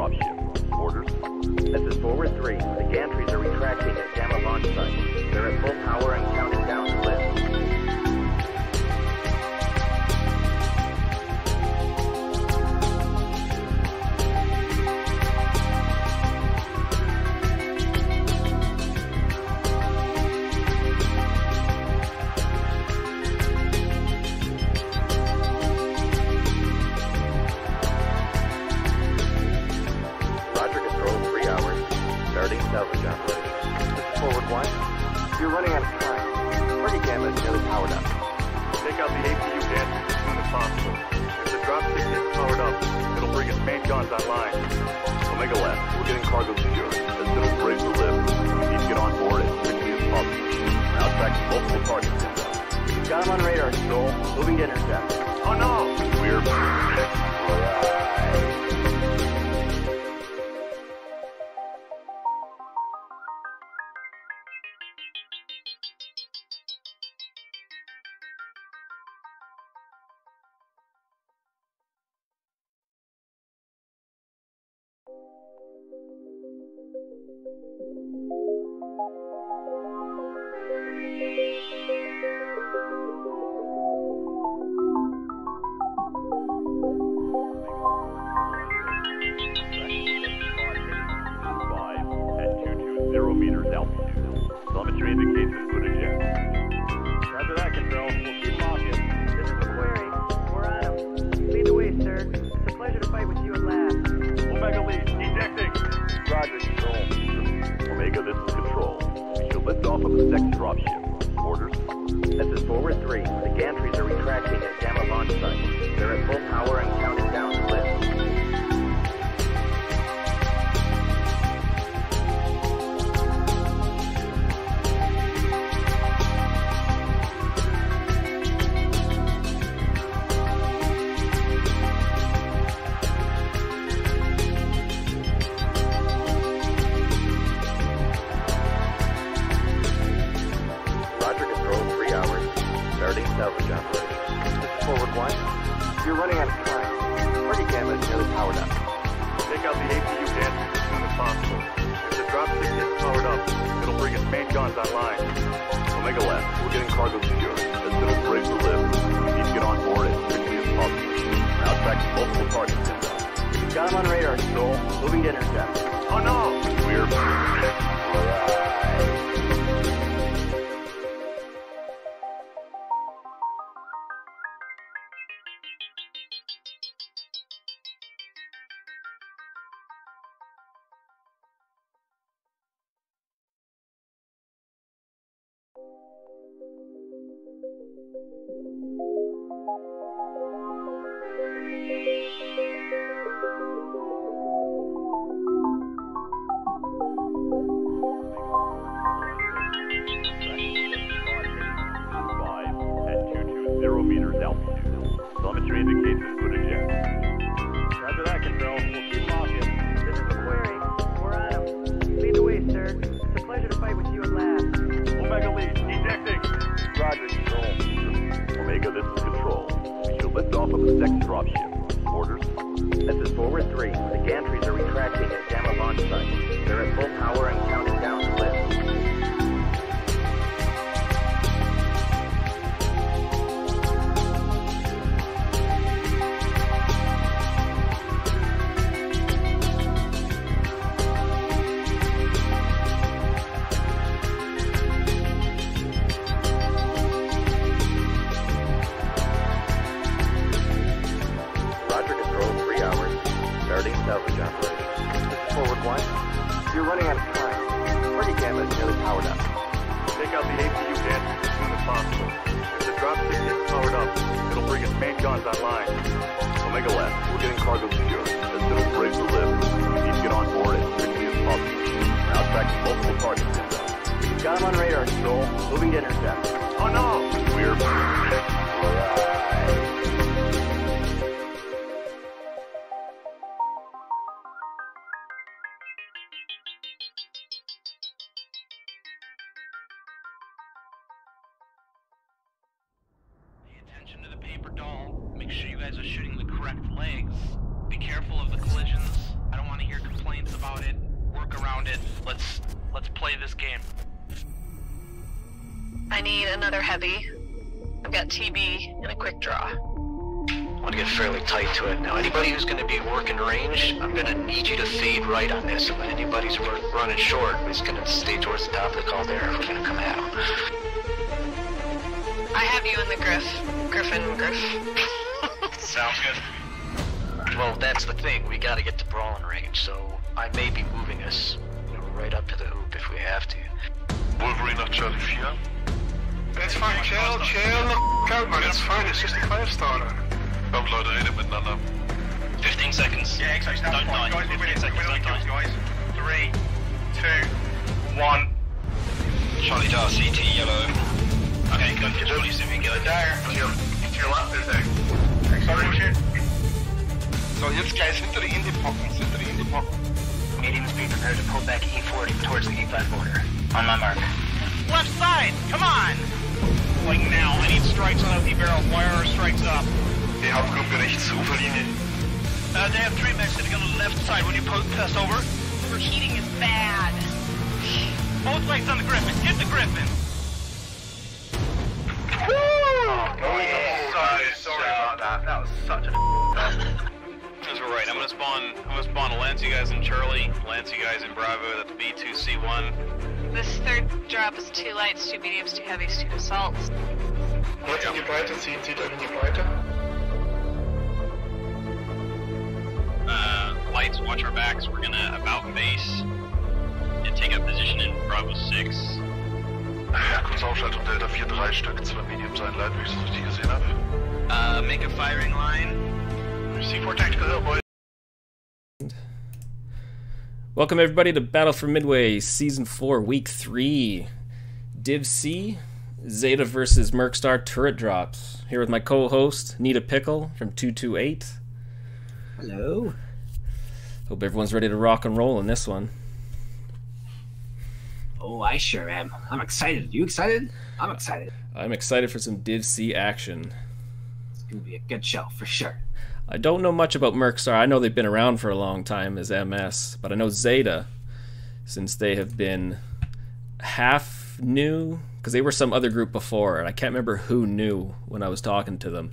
dropship. Orders? This is forward 3. The gantries are retracting at Gamma launch site. They're at full power and counting down to lift. Salvage operation. This is forward 1. You're running out of time. Party Gamma is nearly powered up. Take out the APU gantries as soon as possible. If the dropship gets powered up, it'll bring its main guns online. Omega Lab, we're getting cargo secured. As soon as we're able to lift, we need to get on board as quickly as possible. We're now tracking multiple targets inbound. Got him on radar, Stroll. Moving to intercept. Oh no! We're... meters altitude. Telemetry indicates a good eject. Roger that, Control. We'll keep walking. This is a query. We're on him. Lead the way, sir. It's a pleasure to fight with you at last. Omega lead, ejecting. Roger, Control. Omega, this is Control. We should lift off of the second dropship. Orders? This is forward 3. The gantries are retracting at Gamma launch site. They're at full power and counting down to lift. Salvage operation. This is forward 1. You're running out of time. Party Gamma is nearly powered up. Take out the APU gantries as soon as possible. If the dropship gets powered up, it'll bring its main guns online. Omega Lab, we're getting cargo secured. As soon as we're able to lift, we need to get on board as quickly as possible. We're now tracking multiple targets inbound. Got him on radar, Stroll. Moving to intercept. Oh no! We're... meters altitude. Telemetry indicates a good eject. Roger that, Control. We'll keep walking. This is a query. We're on him. Lead the way, sir. It's a pleasure to fight with you at last. Omega lead, ejecting. Roger, Control. Omega, this is Control. We should lift off of the second dropship. Orders? This is forward 3. The gantries are retracting at Gamma launch site. They're at full power and counting down to lift. Salvage operation. This is forward 1. You're running out of time. Party Gamma is nearly powered up. Take out the APU gantries as soon as possible. If the dropship gets powered up, it'll bring its main guns online. Omega Lab, we're getting cargo secured. As soon as we're able to lift, we need to get on board as quickly as possible. We're now tracking multiple targets inbound. Got him on radar, Stroll. Moving to intercept. Oh no! We're... Attention to the paper doll. Make sure you guys are shooting the correct legs. Be careful of the collisions. I don't want to hear Let's play this game. I need another heavy. I've got TB and a quick draw. I want to get fairly tight to it. Now, anybody who's going to be working range, I'm going to need you to fade right on this. And when anybody's running short, we're just going to stay towards the top of the caldera if we're going to come at them. I have you in the Griffin. Sounds good. Well, that's the thing. We got to get to brawling range, so I may be moving us, right up to the hoop if we have to. Wolverine nach Charlie 4. It's fine, chill the f*** out, man, it's fine, it's just a 5-star. Kommt, Leute, redet miteinander. 15 seconds. Yeah, exactly. That's fine, guys. 15 seconds. Don't die. Guys. 3, 2, 1. Charlie Dar, CT, yellow. Okay, good. Get really soon. Get it There. To your left, there's a. Sorry, shoot. So, jetzt guys, hinter die Indie-Pocken. Mediums be prepared to pull back E40 towards the E5 border. On my mark. Left side. Come on. Like now. I need strikes on OP barrel. Wire are strikes up. Die Hauptgruppe rechts, Uferlinie. They have 3 mechs sitting on the left side when you pass over. Overheating is bad. Both lights on the Griffin. Hit the Griffin. Woo! Oh, yeah. Sorry about that. That was such a That's right. I'm gonna spawn a Lance you guys in Charlie, Lance you guys in Bravo. That's B2C1. This third drop is 2 lights, 2 mediums, 2 heavies, 2 assaults. Jetzt in die Breite, zieht euch in die Breite. Lights, watch our backs. We're gonna about base and take up position in Bravo 6. Ja, kurz Aufschaltung, Delta 4, 3 Stück, 2 Mediums einleiten, wie ich es richtig gesehen habe. Make a firing line. C4 tactical hill, boys. Welcome everybody to Battle for Midway, Season 4, Week 3. Div C, Zeta versus Mercstar turret drops. Here with my co-host, Nita Pickle from 228. Hello. Hope everyone's ready to rock and roll in this one. Oh, I sure am. I'm excited. You excited? I'm excited. I'm excited for some Div C action. It's going to be a good show, for sure. I don't know much about Mercstar. I know they've been around for a long time as MS, but I know Zeta, since they have been half new, because they were some other group before, and I can't remember who knew when I was talking to them,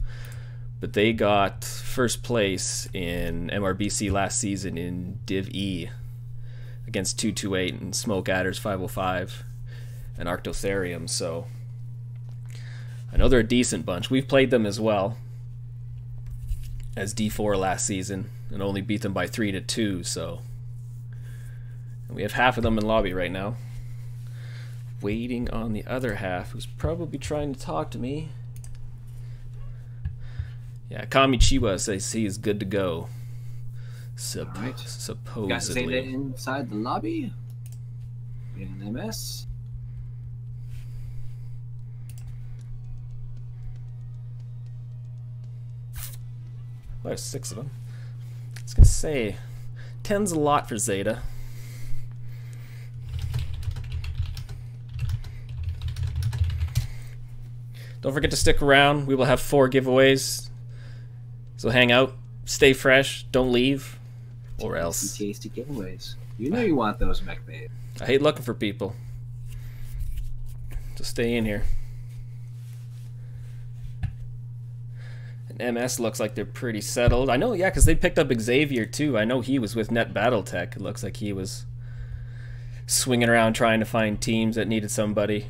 but they got first place in MRBC last season in Div E against 228 and Smoke Adders 505 and Arctotherium, so I know they're a decent bunch. We've played them as well as D4 last season and only beat them by 3-2, so and we have half of them in lobby right now, waiting on the other half, who's probably trying to talk to me. Yeah, Kamichiwa says he is good to go. Right. Supposedly. Got Zeta inside the lobby. We have an MS. Well, there's 6 of them. I was gonna say, 10's a lot for Zeta. Don't forget to stick around. We will have 4 giveaways. So hang out, stay fresh, don't leave, or else. Tasty giveaways. You know you want those, McBabe. I hate looking for people. So stay in here. And MS looks like they're pretty settled. I know, yeah, because they picked up Xavier too. I know he was with Net Battletech. It looks like he was swinging around trying to find teams that needed somebody.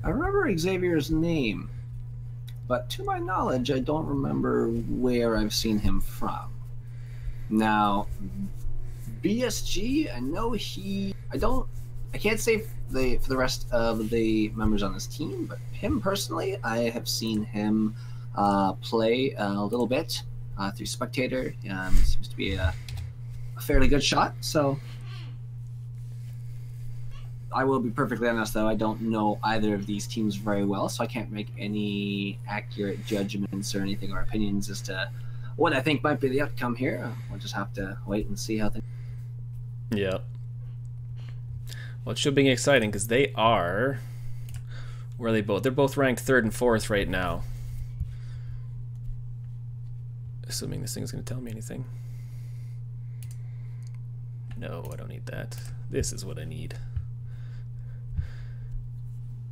I remember Xavier's name, but to my knowledge, I don't remember where I've seen him from. Now, BSG, I know I can't say for the rest of the members on this team, but him personally, I have seen him play a little bit through Spectator. Seems to be a fairly good shot, so I will be perfectly honest, though, I don't know either of these teams very well, so I can't make any accurate judgments or anything or opinions as to what I think might be the outcome here. We'll just have to wait and see how things... Yeah. Well, it should be exciting, because they are... Where are they both? They're both ranked 3rd and 4th right now. Assuming this thing's going to tell me anything. No, I don't need that. This is what I need.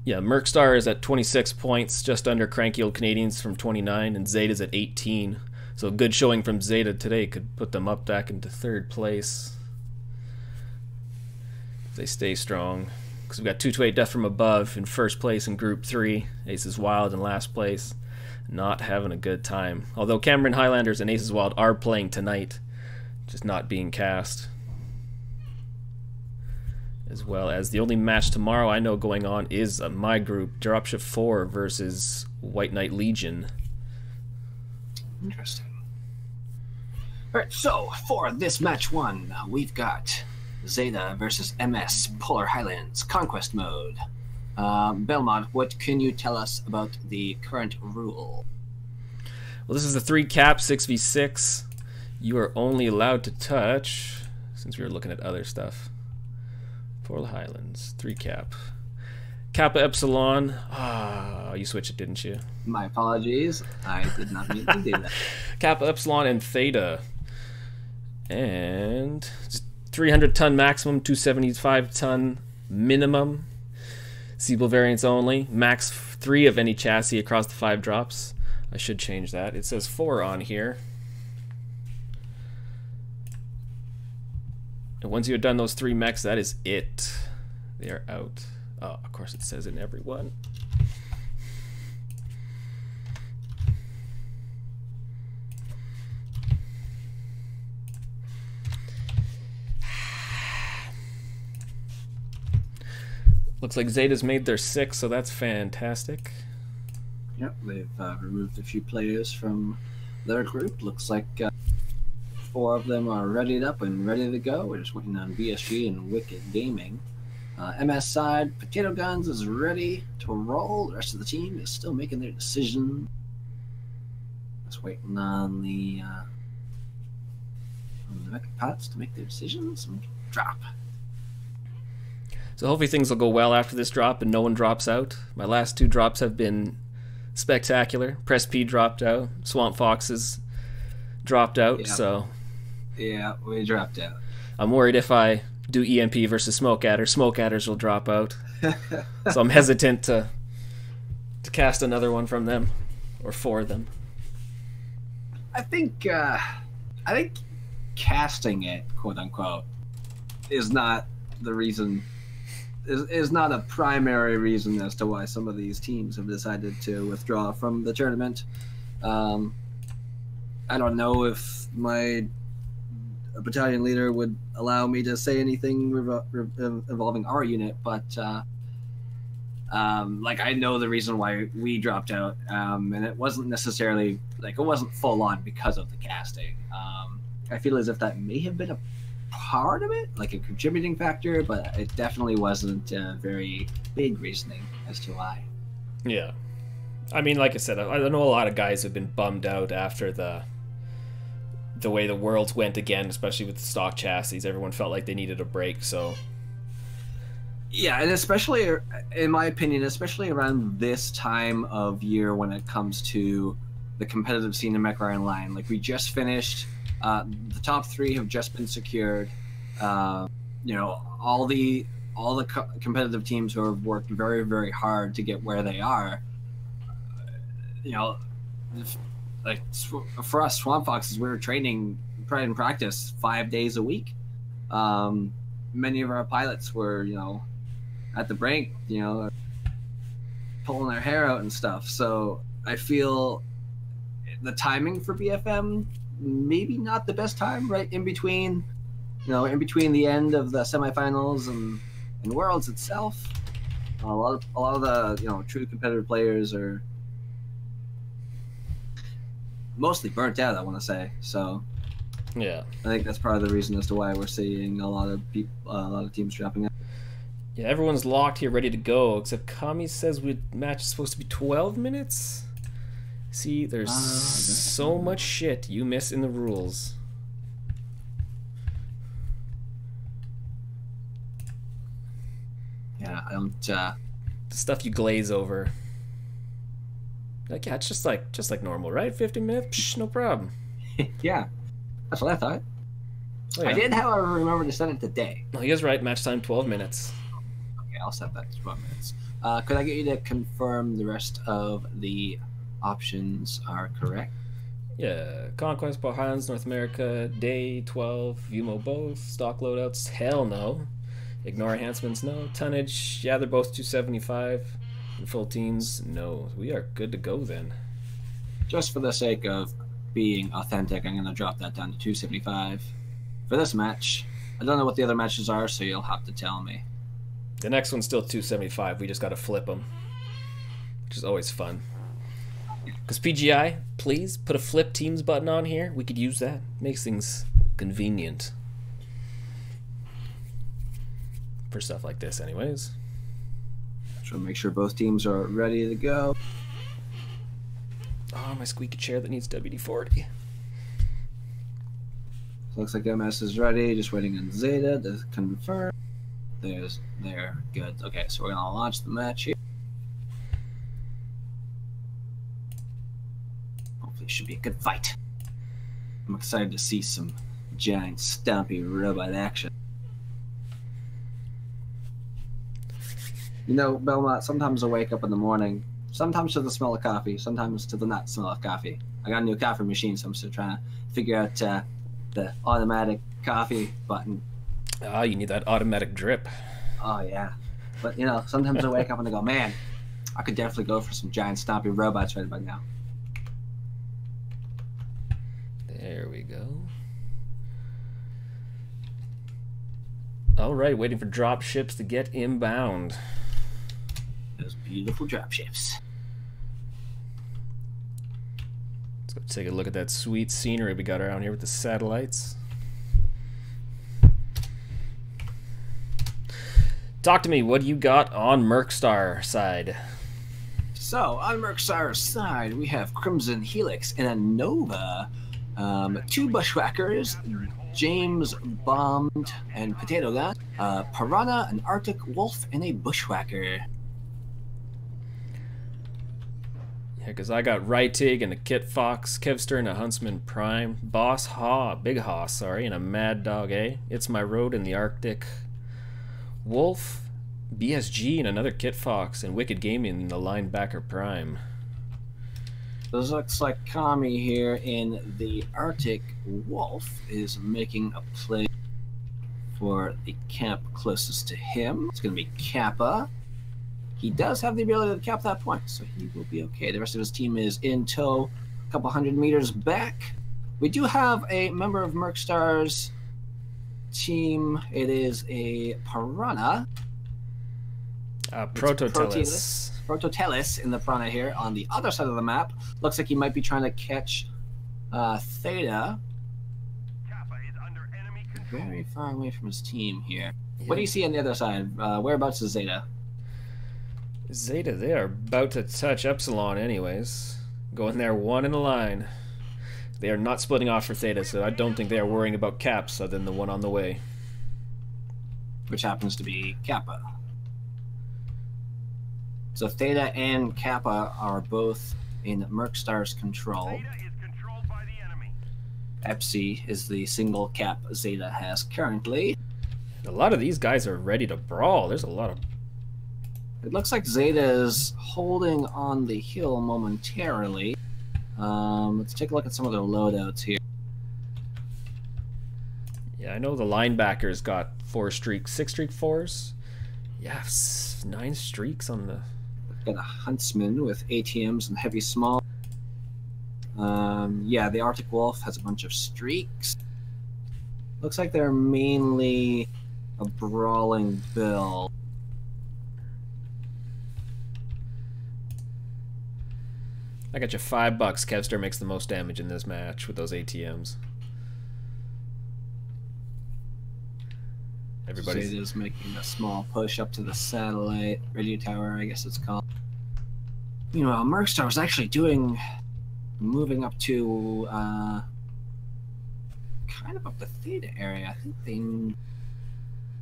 Yeah, Mercstar is at 26 points, just under Cranky Old Canadians from 29, and Zeta's at 18. So a good showing from Zeta today could put them up back into 3rd place. If they stay strong. Because we've got 228 Death from Above in 1st place in Group 3. Aces Wild in last place. Not having a good time. Although Cameron Highlanders and Aces Wild are playing tonight, just not being cast. As well as the only match tomorrow I know going on is my group, Dropship 4 versus White Knight Legion. Interesting. Alright, so for this match 1, we've got Zeta versus MS Polar Highlands Conquest Mode. Belmont, what can you tell us about the current rule? Well, this is the 3 cap 6v6. You are only allowed to touch, since we were looking at other stuff. Polar Highlands, 3 cap. Kappa Epsilon. Ah, you switched it, didn't you? My apologies. I did not mean to do that. Kappa Epsilon and Theta. And 300 ton maximum, 275 ton minimum. Seeble variants only. Max 3 of any chassis across the 5 drops. I should change that. It says 4 on here. And once you have done those 3 mechs, that is it. They are out. Oh, of course it says in every one. Looks like Zeta's made their 6, so that's fantastic. Yep, they've removed a few players from their group. Looks like 4 of them are readied up and ready to go. We're just waiting on BSG and Wicked Gaming. MS side, Potato Guns is ready to roll. The rest of the team is still making their decision. Just waiting on the Mech Pots to make their decisions and drop. So hopefully things will go well after this drop and no one drops out. My last 2 drops have been spectacular. Press P dropped out. Swamp Foxes dropped out, so... Yeah, we dropped out. I'm worried if I do EMP versus Smoke Adders, Smoke Adders will drop out. So I'm hesitant to cast another one from them, or for them. I think casting it, quote unquote, is not the reason. Is not a primary reason as to why some of these teams have decided to withdraw from the tournament. I don't know if my battalion leader would allow me to say anything involving our unit, but like I know the reason why we dropped out, and it wasn't necessarily like it wasn't full on because of the casting. I feel as if that may have been a part of it, like a contributing factor, but it definitely wasn't a very big reasoning as to why. Yeah, I mean, like I said, I know a lot of guys have been bummed out after the way the Worlds went again, especially with the stock chassis. Everyone felt like they needed a break, so... Yeah, and especially, in my opinion, especially around this time of year when it comes to the competitive scene in Mech Ryan Line. Like, we just finished, the top 3 have just been secured. You know, all the competitive teams who have worked very, very hard to get where they are, you know... Like for us Swamp Foxes, we were training in practice 5 days a week. Many of our pilots were, you know, at the brink, you know, pulling their hair out and stuff. So I feel the timing for BFM maybe not the best time, right in between, you know, in between the end of the semifinals and Worlds itself. A lot of the, you know, true competitive players are mostly burnt out, I want to say. So yeah, I think that's part of the reason as to why we're seeing a lot of people, a lot of teams dropping out. Yeah, everyone's locked here, ready to go, except Kami says we match is supposed to be 12 minutes. See, there's so much shit you miss in the rules. Yeah, I don't. The stuff you glaze over. Like, yeah, it's just like normal, right? 50 minutes, psh, no problem. Yeah, that's what I thought. Oh, yeah. I did, however, remember to set it today. No, he is right. Match time 12 minutes. Okay, I'll set that to 12 minutes. Could I get you to confirm the rest of the options are correct? Yeah, Conquest, Bahans, North America, Day 12, VMO both, stock loadouts, hell no. Ignore enhancements, no. Tonnage, yeah, they're both 275. And full teams, no. We are good to go then. Just for the sake of being authentic, I'm going to drop that down to 275 for this match. I don't know what the other matches are, so you'll have to tell me. The next one's still 275. We just got to flip them, which is always fun. Because PGI, please put a flip teams button on here. We could use that. Makes things convenient for stuff like this, anyways. So make sure both teams are ready to go. Oh, my squeaky chair that needs WD-40. Looks like MS is ready. Just waiting on Zeta to confirm. There. Good. Okay, so we're gonna launch the match here. Hopefully, it should be a good fight. I'm excited to see some giant, stompy robot action. You know, Belmont, sometimes I wake up in the morning, sometimes to the smell of coffee, sometimes to the not smell of coffee. I got a new coffee machine, so I'm still trying to figure out the automatic coffee button. Ah, you need that automatic drip. Oh, yeah. But, you know, sometimes I wake up and I go, man, I could definitely go for some giant, stompy robots right about now. There we go. All right, waiting for drop ships to get inbound. Those beautiful drop ships. Let's go take a look at that sweet scenery we got around here with the satellites. Talk to me, what do you got on Mercstar side? So, on Mercstar's side, we have Crimson Helix and a Nova. 2 Bushwhackers, James Bombed and Potato Gun, Piranha, an Arctic Wolf, and a Bushwhacker. Yeah, because I got Rytig and a Kit Fox, Kevster and a Huntsman Prime, Boss Haw, Big Haw, sorry, and a Mad Dog A. It's My Road in the Arctic Wolf, BSG and another Kit Fox, and Wicked Gaming in the Linebacker Prime. This looks like Kami here in the Arctic Wolf is making a play for the camp closest to him. It's going to be Kappa. He does have the ability to cap that point, so he will be okay. The rest of his team is in tow, a couple hundred meters back. We do have a member of Mercstar's team. It is a Piranha. Prototellus. Prototellus in the Piranha here. On the other side of the map, looks like he might be trying to catch Theta. Very far away from his team here. Yeah. What do you see on the other side? Whereabouts is Zeta? Zeta, they are about to touch Epsilon anyways. Going there one in a line. They are not splitting off for Theta, so I don't think they are worrying about caps other than the one on the way. Which happens to be Kappa. So Theta and Kappa are both in Mercstar's control. Zeta is controlled by the enemy. Epsi is the single cap Zeta has currently. A lot of these guys are ready to brawl. There's a lot of... It looks like Zeta is holding on the hill momentarily. Let's take a look at some of their loadouts here. Yeah, I know the linebackers got 4 streaks, 6 streak 4s. Yeah, 9 streaks on the... Got a Huntsman with ATMs and heavy small. Yeah, the Arctic Wolf has a bunch of streaks. Looks like they're mainly a brawling build. I got you $5. Kevster makes the most damage in this match with those ATMs. Everybody's Zeta's making a small push up to the satellite radio tower, I guess it's called. Meanwhile, Mercstar was actually moving up to kind of up the Theta area. I think they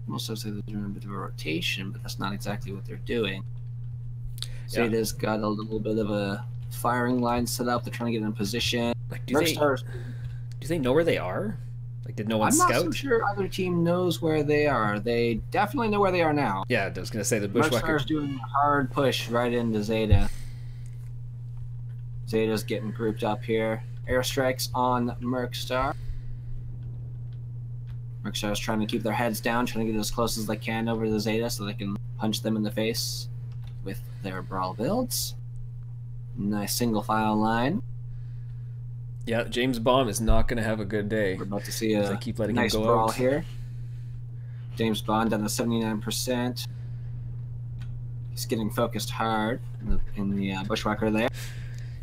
almost say they're doing a bit of a rotation, but that's not exactly what they're doing. Yeah. Zeta's got a little bit of a firing line set up. They're trying to get in position. like, do they know where they are? Like, did no one I'm scout? not so sure either team knows where they are. They definitely know where they are now. Yeah, I was gonna say the Bushwhacker. Mercstar's doing a hard push right into Zeta. Zeta's getting grouped up here. Airstrikes on Mercstar. Mercstar's trying to keep their heads down, trying to get as close as they can over the Zeta so they can punch them in the face with their brawl builds. Nice single file line. Yeah, James Bond is not gonna have a good day. We're about to see a keep letting nice him go brawl out. here. James Bond down to 79%. He's getting focused hard in the Bushwhacker there.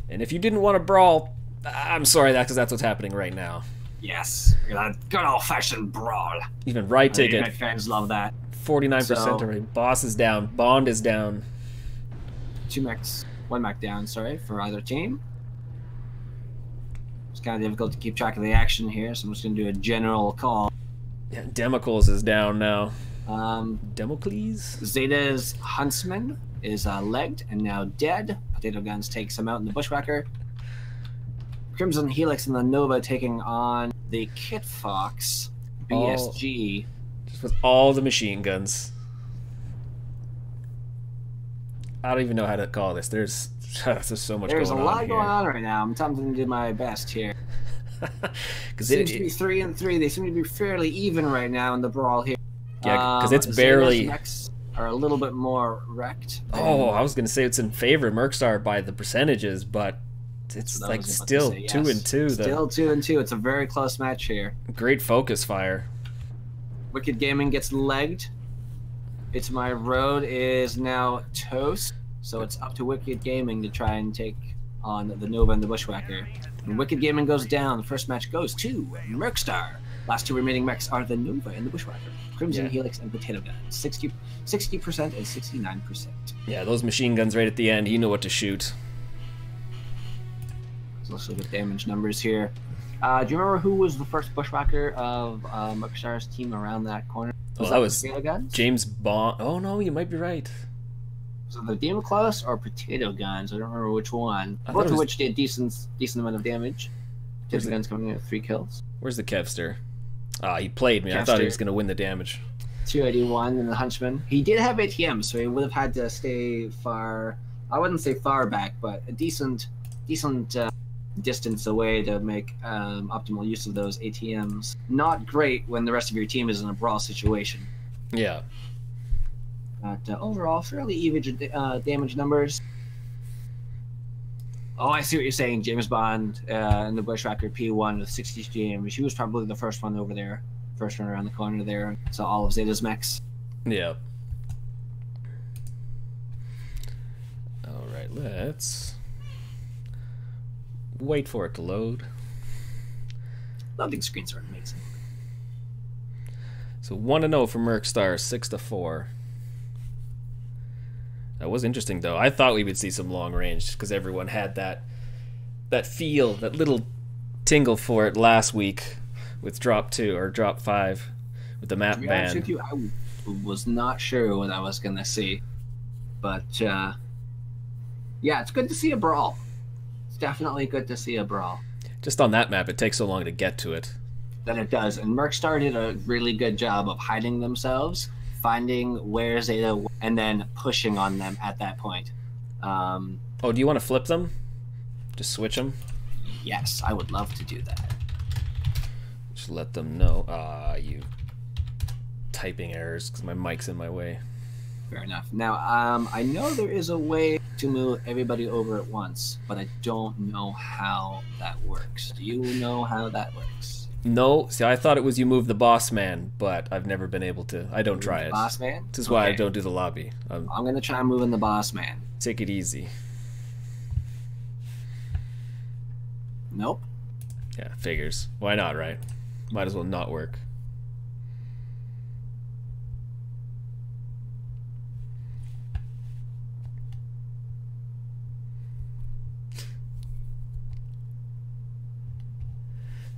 And if you didn't want to brawl, I'm sorry because that's what's happening right now. Yes, a good old-fashioned brawl. Even Right Ticket. My fans love that. 49% already. Boss is down. Bond is down. One mech down, sorry, for either team. It's kind of difficult to keep track of the action here, so I'm just going to do a general call. Yeah, Democles is down now. Democles? Zeta's Huntsman is legged and now dead. Potato Guns takes him out in the Bushwhacker. Crimson Helix and the Nova taking on the Kit Fox BSG. Just with all the machine guns. I don't even know how to call this. There's so much There's going on. There's a lot here. going on right now. I'm attempting to do my best here. It seems to be 3 and 3. They seem to be fairly even right now in the brawl here. Yeah, because it's barely. Mechs are a little bit more wrecked. Oh, I was gonna say it's in favor of Mercstar by the percentages, but it's like still 2 and 2. Still 2 and 2. It's a very close match here. Great focus fire. Wicked Gaming gets legged. It's My Road is now toast, so it's up to Wicked Gaming to try and take on the Nova and the Bushwhacker. When Wicked Gaming goes down, the first match goes to Mercstar. Last two remaining mechs are the Nova and the Bushwhacker. Crimson Helix and Potato Gun. 60% and 69%. Yeah, those machine guns right at the end, you know what to shoot. There's also good damage numbers here. Do you remember who was the first Bushwhacker of Mercstar's team around that corner? Well, that was Potato Guns? James Bond. Oh no, you might be right. So the Demon Close or Potato Guns? I don't remember which one. Both of which did decent amount of damage. Potato Guns coming in with 3 kills. Where's the Kevster? Ah, he played me. I thought he was going to win the damage. 281 in the Hunchman. He did have ATM, so he would have had to stay far. I wouldn't say far back, but a decent distance away to make optimal use of those ATMs. Not great when the rest of your team is in a brawl situation. Yeah. But overall, fairly even damage numbers. Oh, I see what you're saying. James Bond and the Bushwhacker P1 with 60 damage. He was probably the first one over there. First one around the corner there. So all of Zeta's mechs. Yeah. Alright, let's wait for it to load. Loading screens are amazing. So 1-0 for Mercstar, 6-4. That was interesting, though. I thought we would see some long range because everyone had that feel, that little tingle for it last week with Drop 2 or Drop 5 with the map ban. To be honest with you, I was not sure what I was going to see. But, yeah, it's good to see a brawl. It's definitely good to see a brawl. Just on that map, it takes so long to get to it. That it does. And Mercstar did a really good job of hiding themselves, finding where Zeta, and then pushing on them at that point. Oh, do you want to flip them? Just switch them? Yes, I would love to do that. Just let them know. You typing errors because my mic's in my way. Fair enough. Now, I know there is a way to move everybody over at once, but I don't know how that works. Do you know how that works? No, see, I thought it was you move the boss man, but I've never been able to. I don't try it. Boss man? This is why I don't do the lobby. I'm going to try moving the boss man. Take it easy. Nope. Yeah, figures. Why not, right? Might as well not work.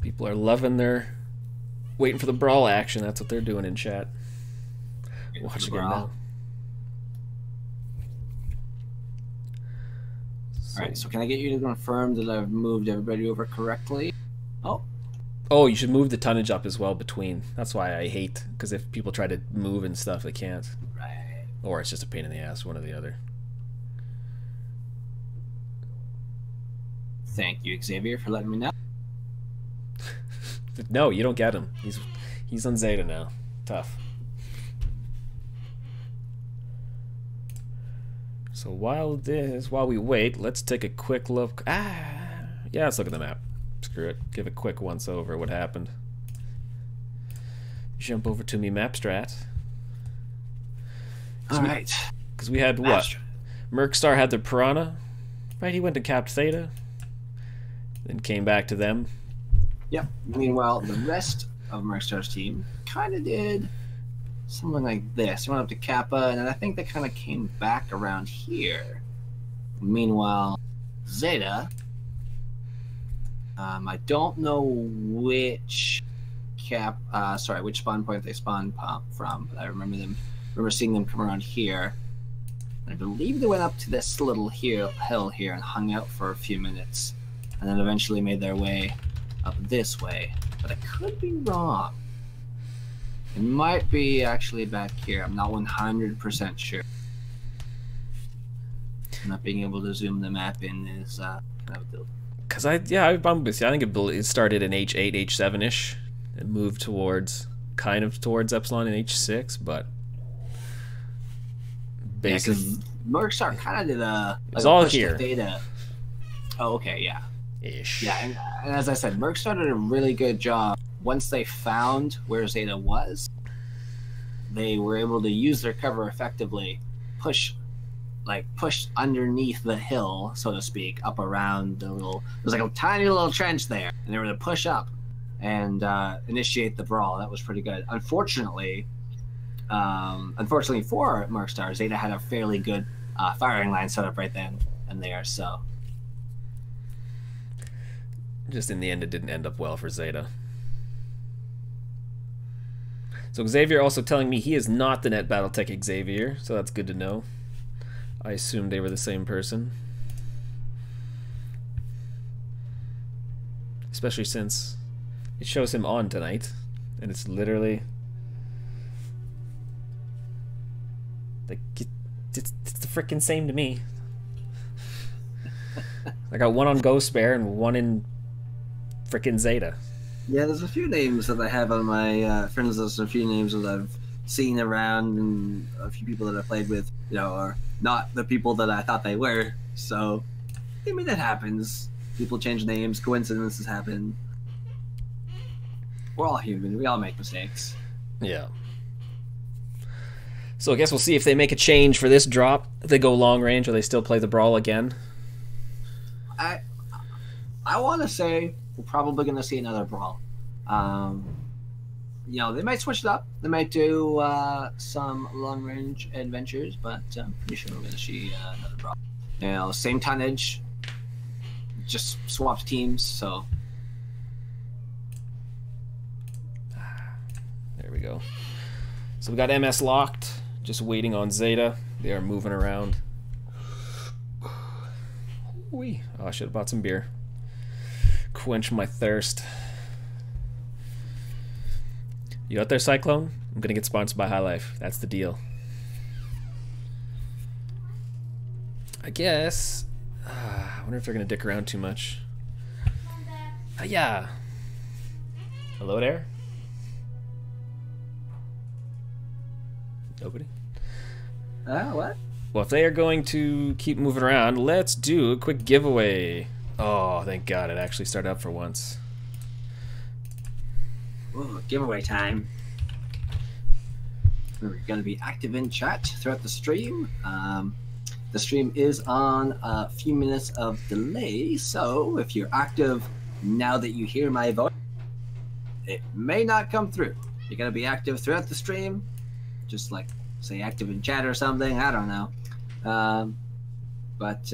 People are loving their waiting for the brawl action. That's what they're doing in chat. Watch again now. Alright, so can I get you to confirm that I've moved everybody over correctly? Oh. Oh, you should move the tonnage up as well between. That's why I hate, because if people try to move and stuff, they can't. Right. Or it's just a pain in the ass, one or the other. Thank you, Xavier, for letting me know. No, you don't get him. He's on Zeta now. Tough. So while we wait, let's take a quick look. Yeah, let's look at the map. Screw it. Give a quick once over what happened. Jump over to me map strat. Alright. Because we had what? Mercstar had the Piranha. Right, he went to Cap Theta. Then came back to them. Yep. Meanwhile, the rest of Mercstar's team kind of did something like this. They went up to Kappa, and then I think they kind of came back around here. Meanwhile, Zeta, I don't know which which spawn point they spawned from, but I remember seeing them come around here. I believe they went up to this little hill here and hung out for a few minutes, and then eventually made their way up this way. But I could be wrong. It might be actually back here. I'm not 100% sure. Not being able to zoom the map in is kind of a deal. Cause I'm with you. I think it started in H8, H7ish, and moved towards Epsilon in H6, but basically, Mercstar kind of did it's all here. Data. Oh, okay, yeah. Ish. Yeah, and as I said, Mercstar did a really good job. Once they found where Zeta was, they were able to use their cover effectively, push underneath the hill, so to speak, up around the little. There's like a tiny little trench there, and they were to push up and initiate the brawl. That was pretty good. Unfortunately for Mercstar, Zeta had a fairly good firing line set up right then and there. So, just in the end, it didn't end up well for Zeta. So Xavier also telling me he is not the Net Battletech Xavier, so that's good to know. I assumed they were the same person. Especially since it shows him on tonight, and it's literally like it's the frickin' same to me. I got one on Ghost Bear and one in frickin' Zeta. Yeah, there's a few names that I have on my friends list, and a few names that I've seen around, and a few people that I've played with, are not the people that I thought they were. So, I mean, that happens. People change names, coincidences happen. We're all human. We all make mistakes. Yeah. So I guess we'll see if they make a change for this drop. If they go long range, or they still play the brawl again. I want to say we're probably going to see another brawl. They might switch it up. They might do some long-range adventures, but I'm pretty sure we're going to see another brawl. Same tonnage, just swapped teams. So there we go. So we got MS locked, just waiting on Zeta. They are moving around. Wee. Oh, I should have bought some beer. Quench my thirst. You out there, Cyclone? I'm gonna get sponsored by High Life. That's the deal. I guess. I wonder if they're gonna dick around too much. Yeah. Hello there? Nobody? What? Well, if they are going to keep moving around, let's do a quick giveaway. Oh, thank God it actually started up for once. Ooh, giveaway time. We're going to be active in chat throughout the stream. The stream is on a few minutes of delay, so if you're active now that you hear my voice, it may not come through. You're going to be active throughout the stream, just like, say, active in chat or something. I don't know.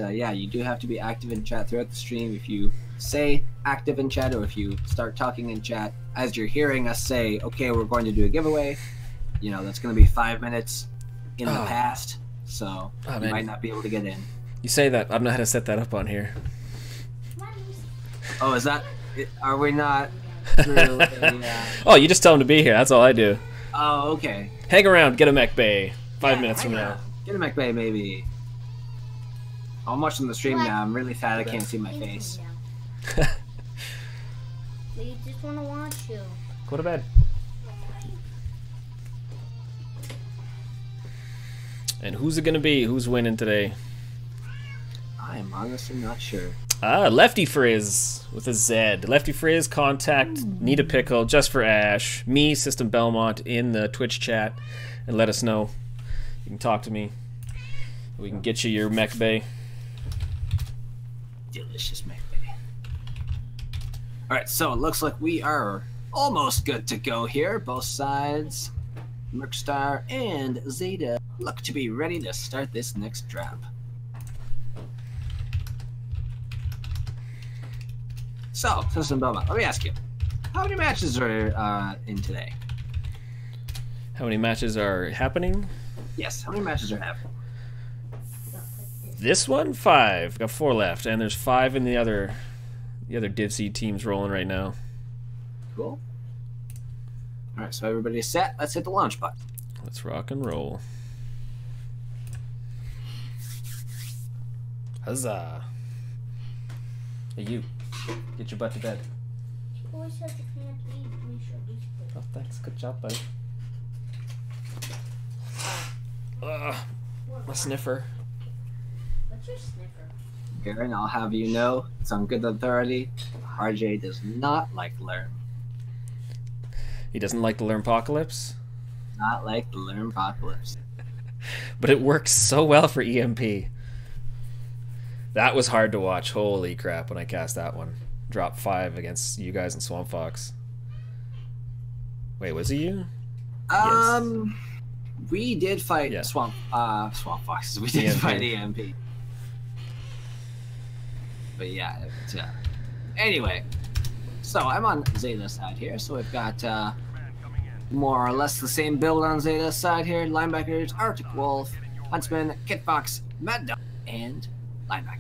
Yeah, you do have to be active in chat throughout the stream. If you say active in chat, or if you start talking in chat as you're hearing us say, okay, we're going to do a giveaway, that's going to be 5 minutes in the past, so you might not be able to get in. You say that. I don't know how to set that up on here. Oh, is that... Are we not... through a... Oh, you just tell him to be here. That's all I do. Oh, okay. Hang around, get a mech bay. 5 minutes from now. Get a mech bay, maybe. I'm watching the stream now. I'm really fat. I can't see my face. They just want to watch you. Go to bed. And who's it gonna be? Who's winning today? I am honestly not sure. Lefty Frizz with a Z. Lefty Frizz, contact Need a Pickle just for Ash. Me, System Belmont, in the Twitch chat, and let us know. You can talk to me. We can get you your mech bay. Delicious mech bay. Alright, so it looks like we are almost good to go here. Both sides, Mercstar and Zeta, look to be ready to start this next drop. So, System Belmont, let me ask you, how many matches are in today? How many matches are happening? Yes, how many matches are happening? This one, 5. Got 4 left, and there's 5 in the other Divsy teams rolling right now. Cool. Alright, so everybody's set. Let's hit the launch button. Let's rock and roll. Huzzah. Hey, you. Get your butt to bed. Always said you can't eat. We should eat. Oh, thanks. Good job, buddy. My sniffer. What's your sniffer? Garen, I'll have you know, it's on good authority. RJ does not like Lerm. He doesn't like the Lermpocalypse? Not like the Lermpocalypse. But it works so well for EMP. That was hard to watch. Holy crap, when I cast that one. Drop 5 against you guys in Swamp Fox. Wait, was it you? Yes. We did fight Swamp Foxes. We did fight EMP. But yeah, anyway, so I'm on Zeta's side here. So we've got more or less the same build on Zeta's side here. Linebackers, Arctic Wolf, Huntsman, Kit Fox, Mad Dog, and linebacker.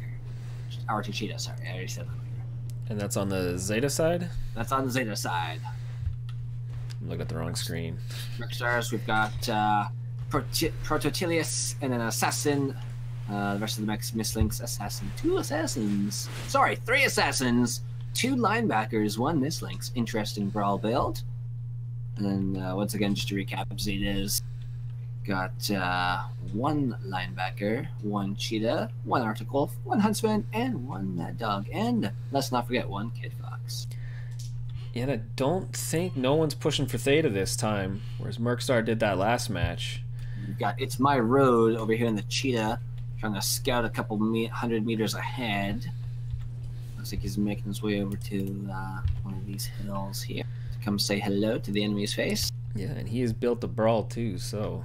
Arctic Cheetah, sorry, I already said linebacker. And that's on the Zeta side? That's on the Zeta side. I'm looking at the wrong screen. Mercstars, we've got Prototilius and an assassin. The rest of the mechs, Mislinks, assassin, 2 assassins. Sorry, 3 assassins, 2 linebackers, 1 Mislinks. Interesting brawl build. And then once again, just to recap, Zeta's got 1 linebacker, 1 cheetah, 1 Arctic Wolf, 1 huntsman, and 1 mad dog. And let's not forget 1 Kid Fox. Yeah, I don't think no one's pushing for Theta this time, whereas Mercstar did that last match. You've got It's My Road over here in the cheetah, trying to scout a couple 100 meters ahead. Looks like he's making his way over to one of these hills here to come say hello to the enemy's face. Yeah, and he has built a brawl too, so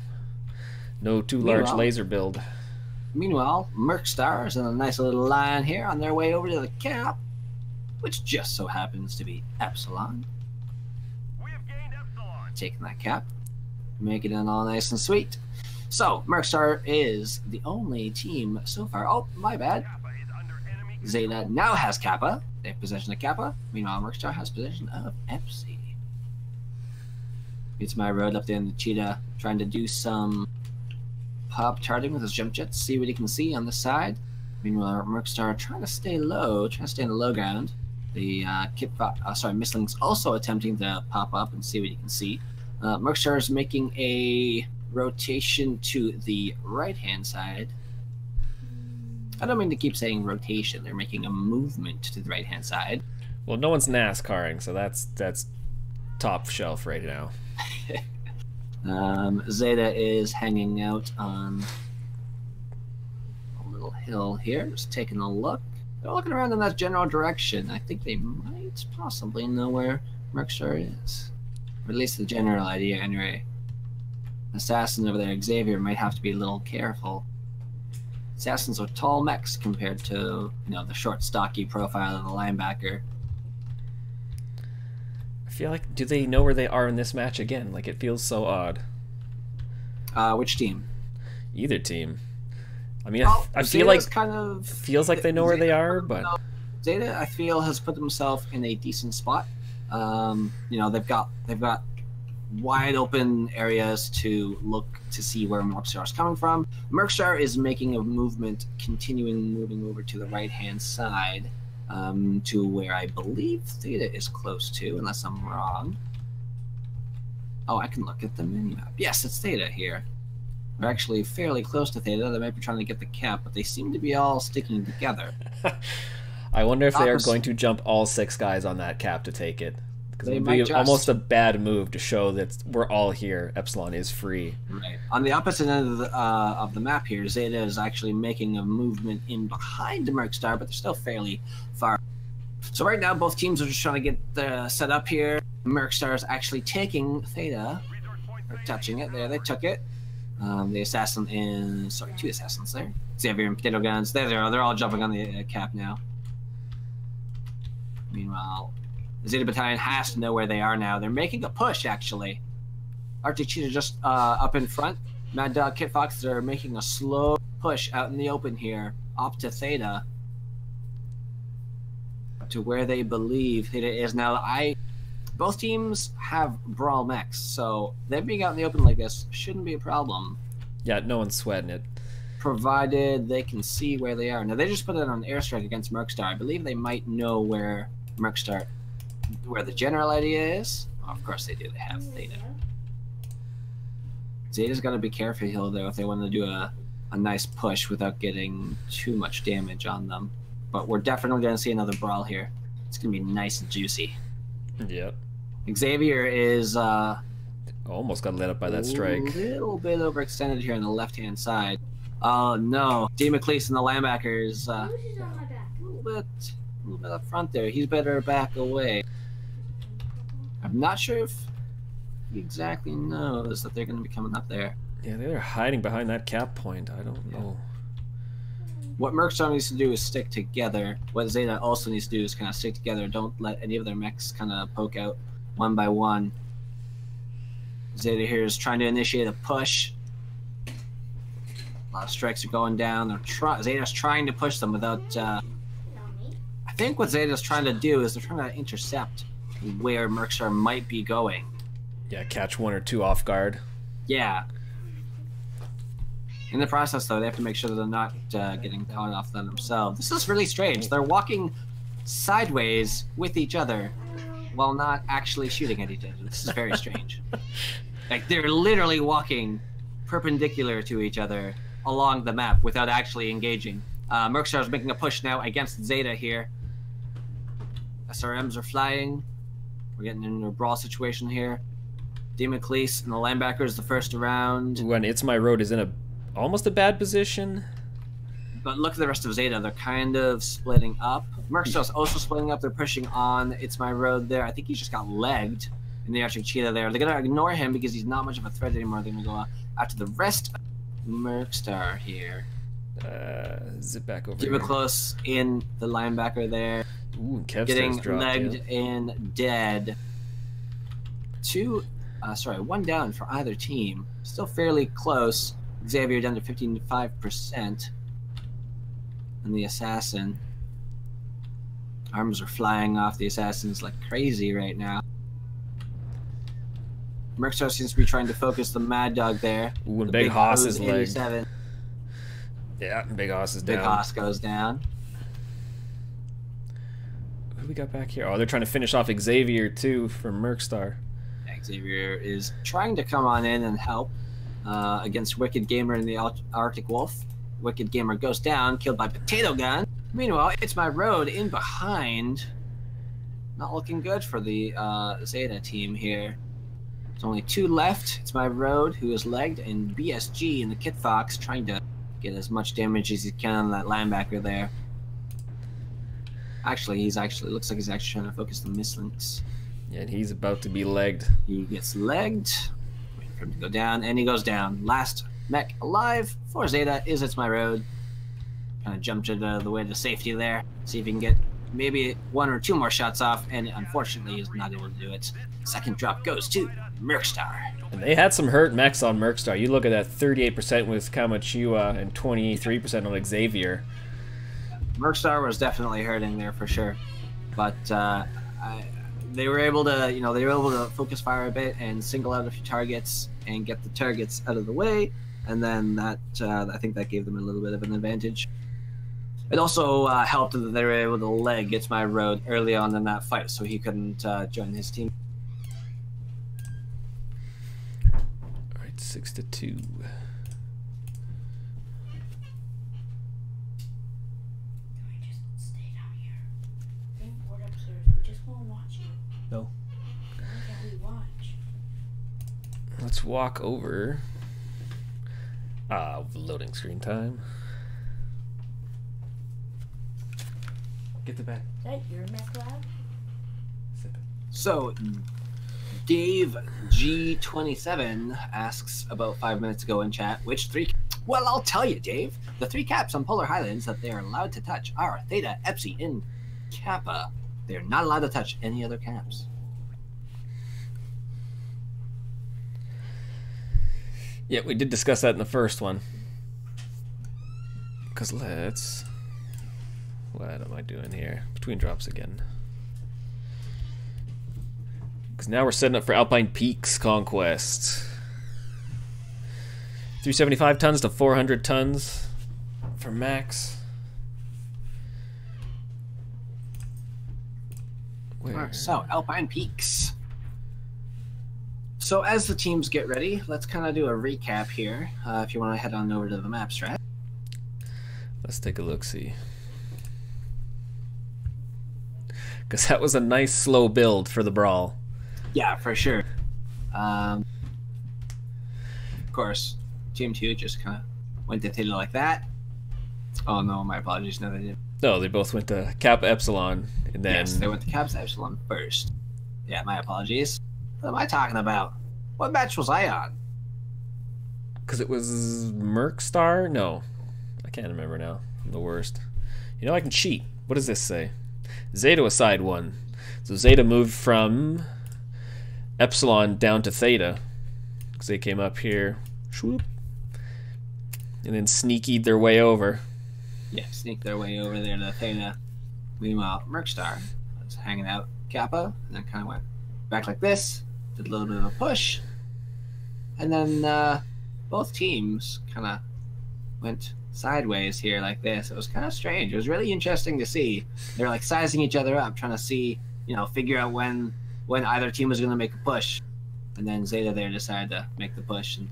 no too large laser build. Meanwhile, Mercstars in a nice little line here on their way over to the cap, which just so happens to be Epsilon. We have gained Epsilon. Taking that cap, making it all nice and sweet. So, Mercstar is the only team so far. Oh, my bad. Zeta now has Kappa. They have possession of Kappa. Meanwhile, Mercstar has possession of Epsi. It's My Road up there in the cheetah, trying to do some pop charting with his jump jets, see what he can see on the side. Meanwhile, Mercstar trying to stay low, trying to stay in the low ground. The Mislink's also attempting to pop up and see what he can see. Mercstar is making a rotation to the right-hand side. I don't mean to keep saying rotation. They're making a movement to the right-hand side. Well, no one's NASCARing, so that's top shelf right now. Zeta is hanging out on a little hill here, just taking a look. They're looking around in that general direction. I think they might possibly know where Mercstar is. Or at least the general idea, anyway. Assassin over there, Xavier, might have to be a little careful. Assassins are tall mechs compared to, the short, stocky profile of the linebacker. I feel like, do they know where they are in this match again? Like, it feels so odd. Which team? Either team. I mean, I feel like feels like they know where they are, but Zeta, I feel, has put themselves in a decent spot. You know, they've got wide open areas to look to see where Mercstar is coming from. Mercstar is making a movement, moving over to the right-hand side, to where I believe Theta is close to, unless I'm wrong. Oh, I can look at the minimap. Yes, it's Theta here. They're actually fairly close to Theta. They might be trying to get the cap, but they seem to be all sticking together. I wonder if they are going to jump all 6 guys on that cap to take it. Because it would be almost a bad move to show that we're all here. Epsilon is free. Right. On the opposite end of the map here, Zeta is actually making a movement in behind the Mercstar, but they're still fairly far. So right now, both teams are just trying to get set up here. Mercstar is actually taking Theta, or touching it. There, they took it. The assassin is... Sorry, 2 assassins there. Xavier and Potato Guns. There they are. They're all jumping on the cap now. Meanwhile, the Zeta Battalion has to know where they are now. They're making a push, actually. Arctic Cheetah just up in front. Mad Dog, Kit Fox, they're making a slow push out in the open here, up to Theta. To where they believe Theta is. Now, both teams have Brawl mechs, so them being out in the open like this shouldn't be a problem. Yeah, no one's sweating it. Provided they can see where they are. Now, they just put it on airstrike against Mercstar. I believe they might know where the general idea is. Oh, of course they do. They have Theta. Zeta's got to be careful here, though, if they want to do a nice push without getting too much damage on them. But we're definitely going to see another brawl here. It's going to be nice and juicy. Yep. Xavier is almost got lit up by that strike. A little bit overextended here on the left-hand side. Oh no, Democles and the linebackers a little bit up front there. He's better back away. I'm not sure if he exactly knows that they're going to be coming up there. Yeah, they're hiding behind that cap point. I don't know. What Mercstar needs to do is stick together. What Zeta also needs to do is kind of stick together. Don't let any of their mechs kind of poke out one by one. Zeta here is trying to initiate a push. A lot of strikes are going down. Zeta's trying to push them without... I think what Zeta's trying to do is they're trying to intercept where Mercstar might be going. Yeah, catch 1 or 2 off guard. Yeah. In the process, though, they have to make sure that they're not getting caught off them themselves. This is really strange. They're walking sideways with each other while not actually shooting at each other. This is very strange. Like, they're literally walking perpendicular to each other along the map without actually engaging. Mercstar is making a push now against Zeta here. SRMs are flying. We're getting into a brawl situation here. Democles and the linebackers the first round. When It's My Road is in almost a bad position. But look at the rest of Zeta. They're kind of splitting up. Mercstar's also splitting up. They're pushing on It's My Road there. I think he just got legged in the Arctic Cheetah there. They're going to ignore him because he's not much of a threat anymore. They're going to go after the rest of Mercstar here. Zip back over Super close in the linebacker there. Ooh, Kev's getting dropped, legged and dead. One down for either team. Still fairly close. Xavier down to 55%. And the assassin. Arms are flying off the assassins like crazy right now. Mercstar seems to be trying to focus the Mad Dog there. Ooh, and Big Hoss is legged. Yeah, Big Hoss is down. Big Hoss goes down. Who we got back here? Oh, they're trying to finish off Xavier too from Mercstar. Xavier is trying to come on in and help against Wicked Gamer and the Arctic Wolf. Wicked Gamer goes down, killed by Potato Gun. Meanwhile, It's My Road in behind. Not looking good for the Zeta team here. There's only 2 left. It's My Road, who is legged, and BSG and the Kit Fox trying to get as much damage as he can on that linebacker there. Actually, looks like he's actually trying to focus the mislinks. Yeah, and he's about to be legged. He gets legged. Waiting for him to go down, and he goes down. Last mech alive for Zeta is It's My Road. Kind of jumped out of the way to safety there. See if he can get maybe 1 or 2 more shots off, and unfortunately he's not able to do it. Second drop goes to Mercstar. And they had some hurt mechs on Mercstar. You look at that 38% with Kamachua and 23% on Xavier. Mercstar was definitely hurting there for sure. But they were able to, focus fire a bit and single out a few targets and get the targets out of the way, and then that I think that gave them a little bit of an advantage. It also helped that they were able to leg It's My Road early on in that fight, so he couldn't join his team. All right, 6-2. No. Let's walk over. Loading screen time. Get the bag. Is that your mech lab? So, Dave G27 asks about 5 minutes ago in chat, which 3... Well, I'll tell you, Dave. The 3 caps on Polar Highlands that they are allowed to touch are Theta, Epsi, and Kappa. They're not allowed to touch any other caps. Yeah, we did discuss that in the first one. Because let's... What am I doing here? Between drops again. Because now we're setting up for Alpine Peaks Conquest. 375 tons to 400 tons for max. Where? So, Alpine Peaks. So as the teams get ready, let's kind of do a recap here. If you want to head on over to the map strat. Let's take a look-see. Because that was a nice slow build for the brawl. Yeah, for sure. Of course, Team 2 just kind of went to Theta like that. Oh no, my apologies. No, they didn't. No, they both went to Kappa Epsilon, and then... Yes, they went to Kappa Epsilon first. Yeah, my apologies. What am I talking about? What match was I on? Because it was Mercstar? No. I can't remember now. I'm the worst. You know, I can cheat. What does this say? Zeta was side 1. So Zeta moved from Epsilon down to Theta. Because they came up here. Swoop. And then sneakied their way over. Yeah, sneaked their way over there to Theta. Meanwhile, Mercstar was hanging out Kappa, and then kind of went back like this. Did a little bit of a push, and then both teams kind of went sideways here like this. It was kind of strange. It was really interesting to see. They were like sizing each other up, trying to see, figure out when either team was going to make a push, and then Zeta there decided to make the push, and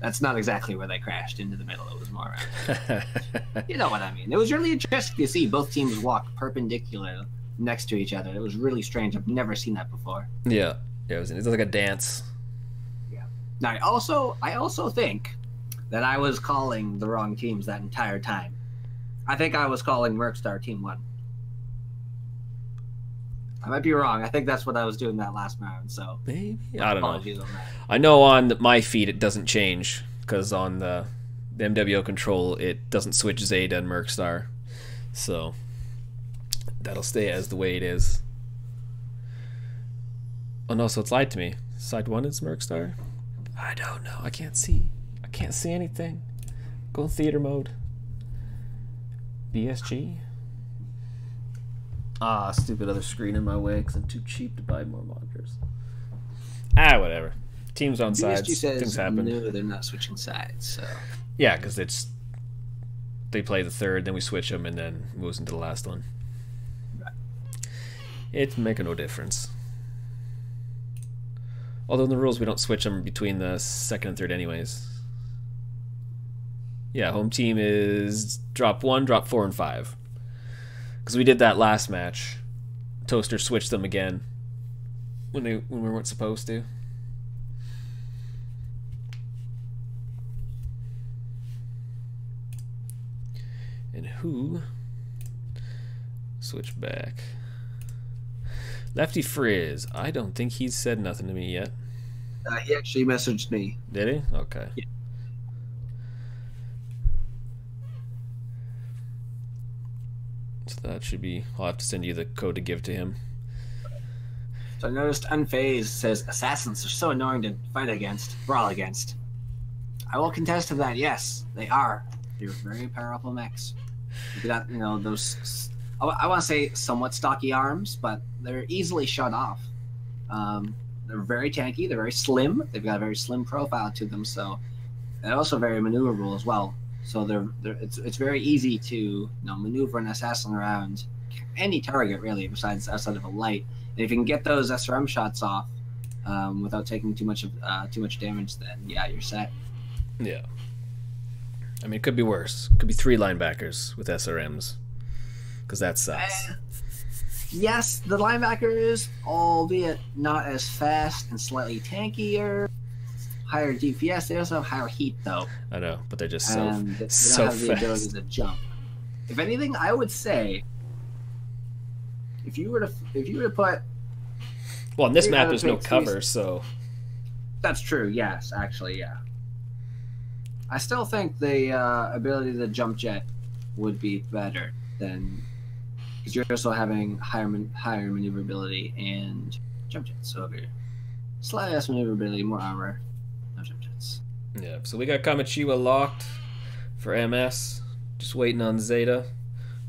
that's not exactly where they crashed into the middle. It was more around. You know what I mean. It was really interesting to see both teams walk perpendicular next to each other. It was really strange. I've never seen that before. Yeah. It was like a dance. Yeah. Now, I also think that I was calling the wrong teams that entire time. I think I was calling Mercstar Team 1. I might be wrong. I think that's what I was doing that last round. So maybe I don't know. I know on my feed it doesn't change because on the MWO control it doesn't switch Zeta and Mercstar, so that'll stay as the way it is. Oh no, so it's lied to me. Side 1 is Mercstar? I don't know. I can't see. I can't see anything. Go in theater mode. BSG? Stupid other screen in my way because I'm too cheap to buy more monitors. Whatever. Teams on sides. BSG says things happen. No, they're not switching sides. So yeah, because they play the third, then we switch them, and then moves into the last one. Right. It's making no difference. Although in the rules we don't switch them between the second and third anyways. Yeah, home team is drop 1, drop 4, and 5. Because we did that last match. Toaster switched them again when we weren't supposed to. And who switched back? Lefty Frizz. I don't think he's said nothing to me yet. He actually messaged me. Did he? Okay. Yeah. So that should be... I'll have to send you the code to give to him. So I noticed Unfazed says, assassins are so annoying to fight against, brawl against. I will contest to that, yes, they are. They're very powerful mechs. You got, those I want to say somewhat stocky arms, but they're easily shut off. They're very tanky. They're very slim. They've got a very slim profile to them, so they're also very maneuverable as well. So it's very easy to maneuver an assassin around any target really, besides outside of a light. And if you can get those SRM shots off without taking too much damage, then yeah, you're set. Yeah. I mean, it could be worse. It could be 3 linebackers with SRMs, because that sucks. Yes, the linebackers, albeit not as fast and slightly tankier, higher DPS. They also have higher heat, though. I know, but they're just and they so don't have the ability fast. to jump. If anything, I would say, if you were to put, Well, on this map, gonna there's no pick cover, three- so That's true. Yes, actually, yeah. I still think the ability to jump jet would be better than, because you're also having higher maneuverability and jump jets. So if you're slightly less maneuverability, more armor, no jump jets. yeah. So we got Kamachiwa locked for MS. Just waiting on Zeta,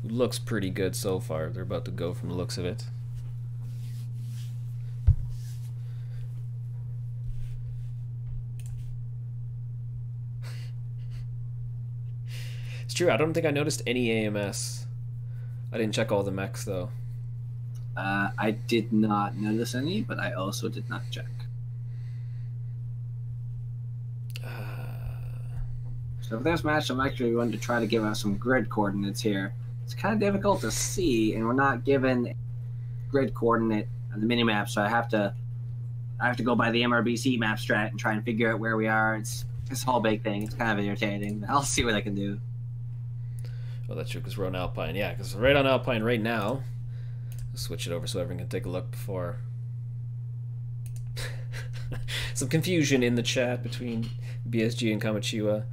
who looks pretty good so far. They're about to go from the looks of it. It's true. I don't think I noticed any AMS. I didn't check all the mechs though. I did not notice any, but I also did not check. So for this match, I'm actually going to try to give out some grid coordinates here. It's kind of difficult to see, and we're not given grid coordinate on the minimap, so I have to go by the MRBC map strat and try and figure out where we are. It's this whole big thing. It's kind of irritating, but I'll see what I can do. Oh, that's true, because we're on Alpine. Yeah, because we're right on Alpine right now. I'll switch it over so everyone can take a look before. Some confusion in the chat between BSG and Kamachiwa.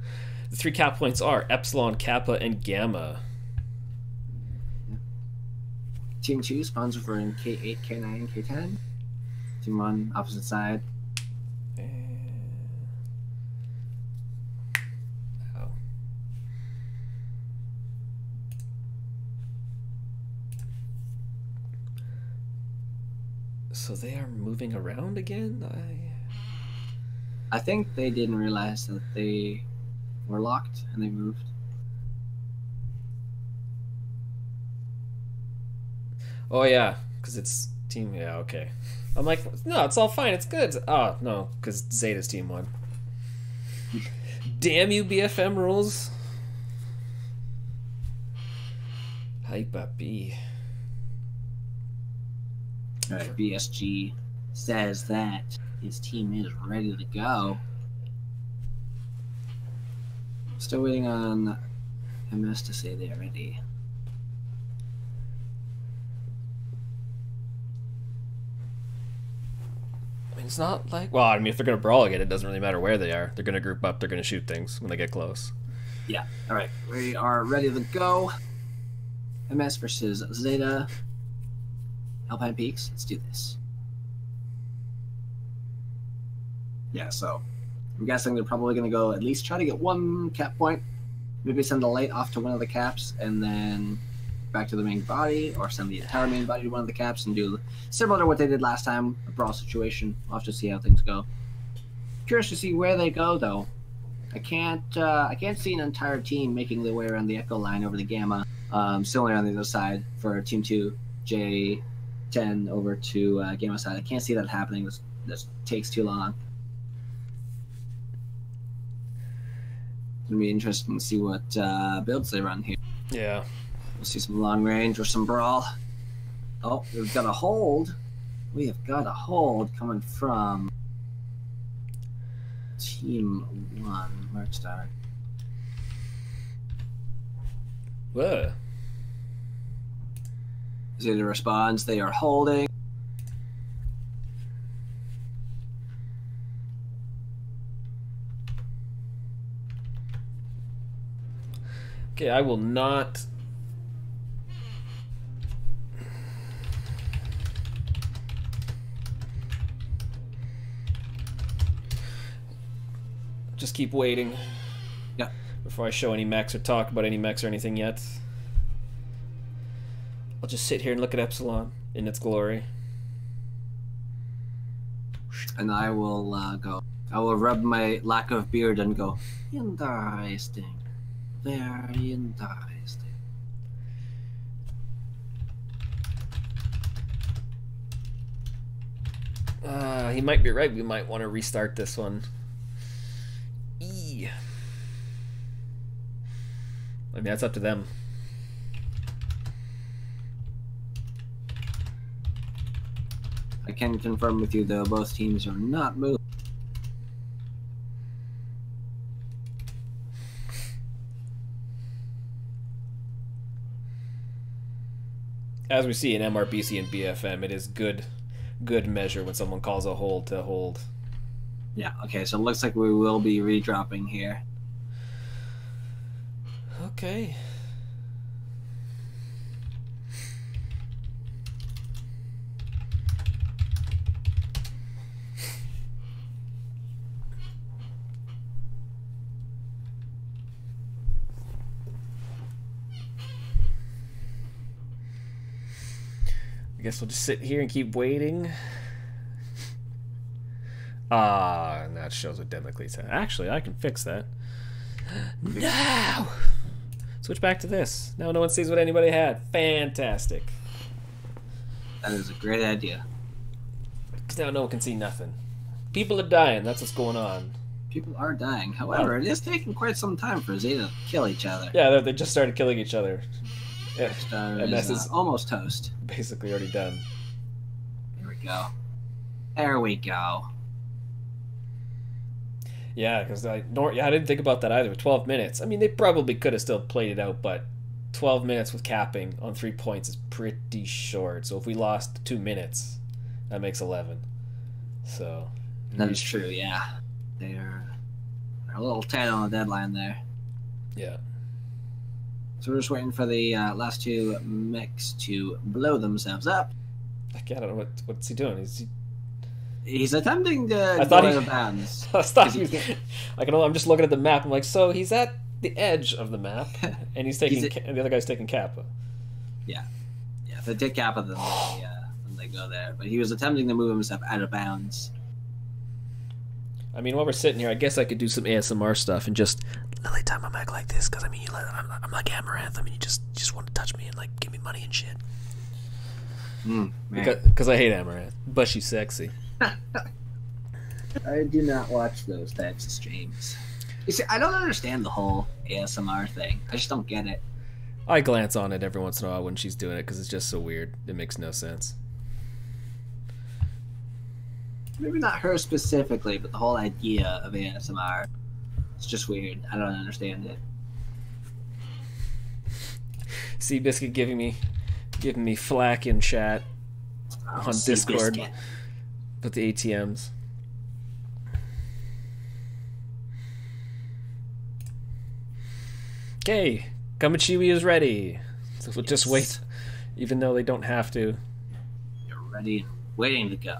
The 3 cap points are Epsilon, Kappa, and Gamma. Team 2 spawns over in K8, K9, K10. Team 1, opposite side. Ow. So they are moving around again? I think they didn't realize that they were locked and they moved. Oh yeah, because it's team. Yeah, okay. I'm like, no, it's all fine. It's good. Oh no, because Zeta's team won. Damn you, BFM rules. Hype up B. Alright, BSG says that his team is ready to go. Still waiting on MS to say they're ready. I mean, it's not like, well, I mean, if they're gonna brawl again, it doesn't really matter where they are. They're gonna group up. They're gonna shoot things when they get close. Yeah. Alright, we are ready to go. MS versus Zeta. Alpine Peaks. Let's do this. Yeah, so I'm guessing they're probably going to go at least try to get 1 cap point. Maybe send the light off to one of the caps and then back to the main body, or send the entire main body to one of the caps and do similar to what they did last time, a brawl situation. We'll have to see how things go. Curious to see where they go, though. I can't see an entire team making their way around the Echo line over the Gamma. Still only on the other side for Team 2, J10 over to Gamma side. I can't see that happening. This takes too long. It's going to be interesting to see what builds they run here. Yeah. We'll see some long range or some brawl. Oh, we've got a hold. We have got a hold coming from Team 1, Markstar. Whoa. Zeta responds, they are holding. Okay, I will not. Just keep waiting. Yeah. Before I show any mechs or talk about any mechs or anything yet. I'll just sit here and look at Epsilon in its glory. And I will go. I will rub my lack of beard and go, interesting. Very interesting. He might be right. We might want to restart this one. I mean, that's up to them. I can confirm with you, though, both teams are not moving. As we see in MRBC and BFM, it is good measure when someone calls a hold to hold. Yeah, okay, so it looks like we will be redropping here. Okay. I guess we'll just sit here and keep waiting. And that shows a Democles. Actually, I can fix that. No! Switch back to this. Now no one sees what anybody had. Fantastic. That is a great idea. Because now no one can see nothing. People are dying. That's what's going on. People are dying. However, it is taking quite some time for Zeta to kill each other. Yeah, they just started killing each other. Yeah. MS is almost toast. Basically already done. Here we go. There we go. Yeah, because I didn't think about that either. 12 minutes. I mean, they probably could have still played it out, but 12 minutes with capping on 3 points is pretty short. So if we lost 2 minutes, that makes 11. So that is true. Yeah, they're a little tight on the deadline there. Yeah. So we're just waiting for the last two mechs to blow themselves up. I don't know what's he doing. He's attempting to go out of bounds. I'm just looking at the map. I'm like, so he's at the edge of the map, and he's taking, and the other guy's taking Kappa. Yeah, if they take Kappa, then they go there. But he was attempting to move himself out of bounds. I mean, while we're sitting here, I guess I could do some ASMR stuff and just lily time my mech like this, because I mean, I'm like Amaranth. I mean, you just want to touch me and like give me money and shit. Because I hate Amaranth, but she's sexy. I do not watch those types of streams. You see, I don't understand the whole ASMR thing. I just don't get it. I glance on it every once in a while when she's doing it because it's just so weird. It makes no sense. Maybe not her specifically, but the whole idea of ASMR. It's just weird. I don't understand it. Seabiscuit giving me flack in chat on Discord. With the ATMs. Okay, Kamachiwi is ready. So we'll just wait, even though they don't have to. You're ready and waiting to go.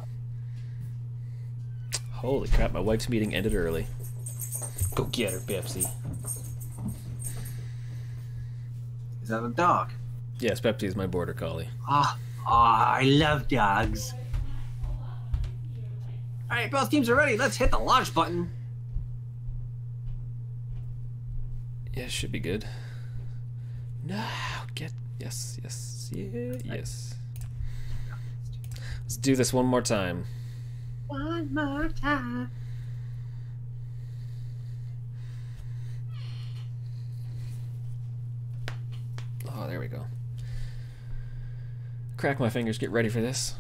Holy crap, my wife's meeting ended early. Go get her, Pepsi. Is that a dog? Yes, Pepsi is my border collie. I love dogs. Alright, both teams are ready. Let's hit the launch button. Yeah, should be good. No, yes. Let's do this one more time. One more time. Oh, there we go. Crack my fingers, get ready for this.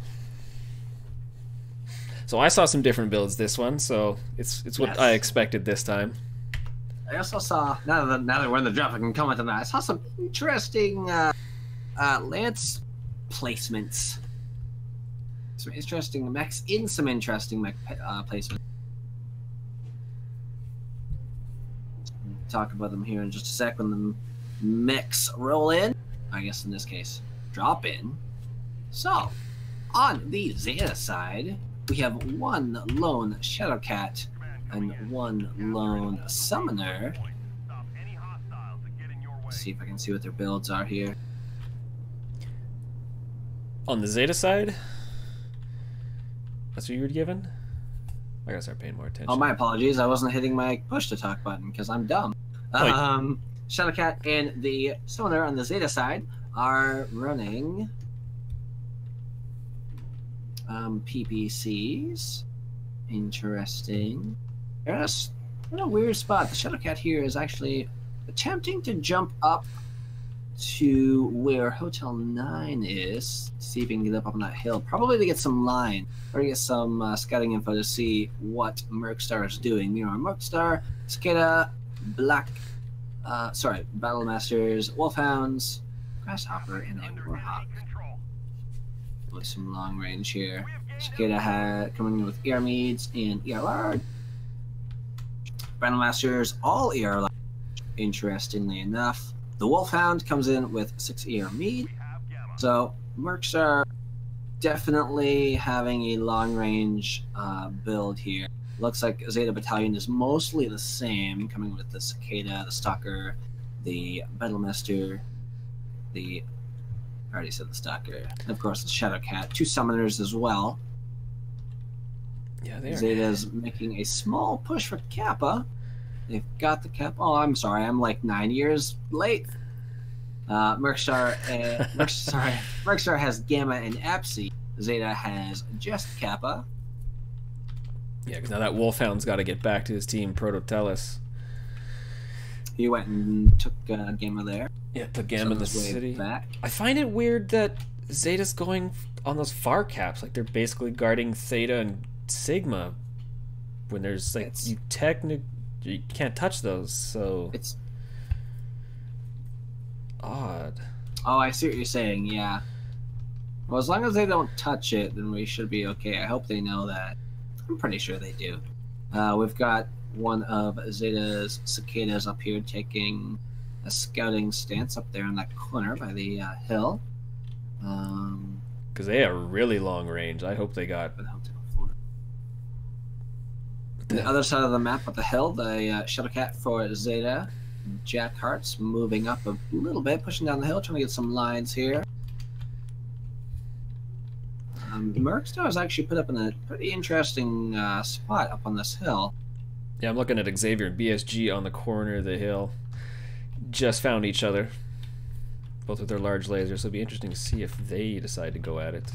So I saw some different builds this one, so it's what I expected this time. I also saw, now that we're in the draft, I can comment on that. I saw some interesting lance placements. Some interesting mechs in some interesting mech placements. Talk about them here in just a sec when the mechs roll in. I guess in this case, drop in. So, on the Zeta side, we have one lone Shadowcat and one lone Summoner. Let's see if I can see what their builds are here. On the Zeta side? That's what you were given? I gotta start paying more attention. Oh, my apologies. I wasn't hitting my push to talk button because I'm dumb. Shadowcat and the Summoner on the Zeta side are running PPCs. Interesting. They're in a weird spot. The Shadowcat here is actually attempting to jump up to where Hotel 9 is. See if he can get up on that hill. Probably to get some line or to get some scouting info to see what Mercstar is doing. You know, Mercstar, Cicada, Battle Masters, Wolfhounds, Grasshopper, and a Warhawk. With some long range here. Cicada coming in with ER Meads and ER Large. Battle Masters, all ER Large. Interestingly enough, the Wolfhound comes in with 6 ER Mead. So, Mercs are definitely having a long range build here. Looks like Zeta Battalion is mostly the same, coming with the Cicada, the Stalker, the Battlemaster, I already said the Stalker, and of course the Shadowcat. 2 Summoners as well. Yeah, they are. Zeta's making a small push for Kappa. They've got the Kappa. Oh, I'm sorry, I'm like 9 years late. Mercstar has Gamma and Epsi. Zeta has just Kappa. Yeah, because now that Wolfhound's got to get back to his team, Prototellus. He went and took Gamma there. Yeah, took Gamma in the city. Back. I find it weird that Zeta's going on those far caps. Like, they're basically guarding Theta and Sigma. When there's, like, you can't touch those, so... It's odd. Oh, I see what you're saying, yeah. Well, as long as they don't touch it, then we should be okay. I hope they know that. I'm pretty sure they do. We've got one of Zeta's Cicadas up here taking a scouting stance up there in that corner by the hill. Because they have really long range. I hope they got... The other side of the map at the hill, the Shadowcat for Zeta. Jack Hart's moving up a little bit, pushing down the hill, trying to get some lines here. Mercstar is actually put up in a pretty interesting spot up on this hill. Yeah, I'm looking at Xavier and BSG on the corner of the hill. Just found each other. Both with their large lasers, so it'll be interesting to see if they decide to go at it.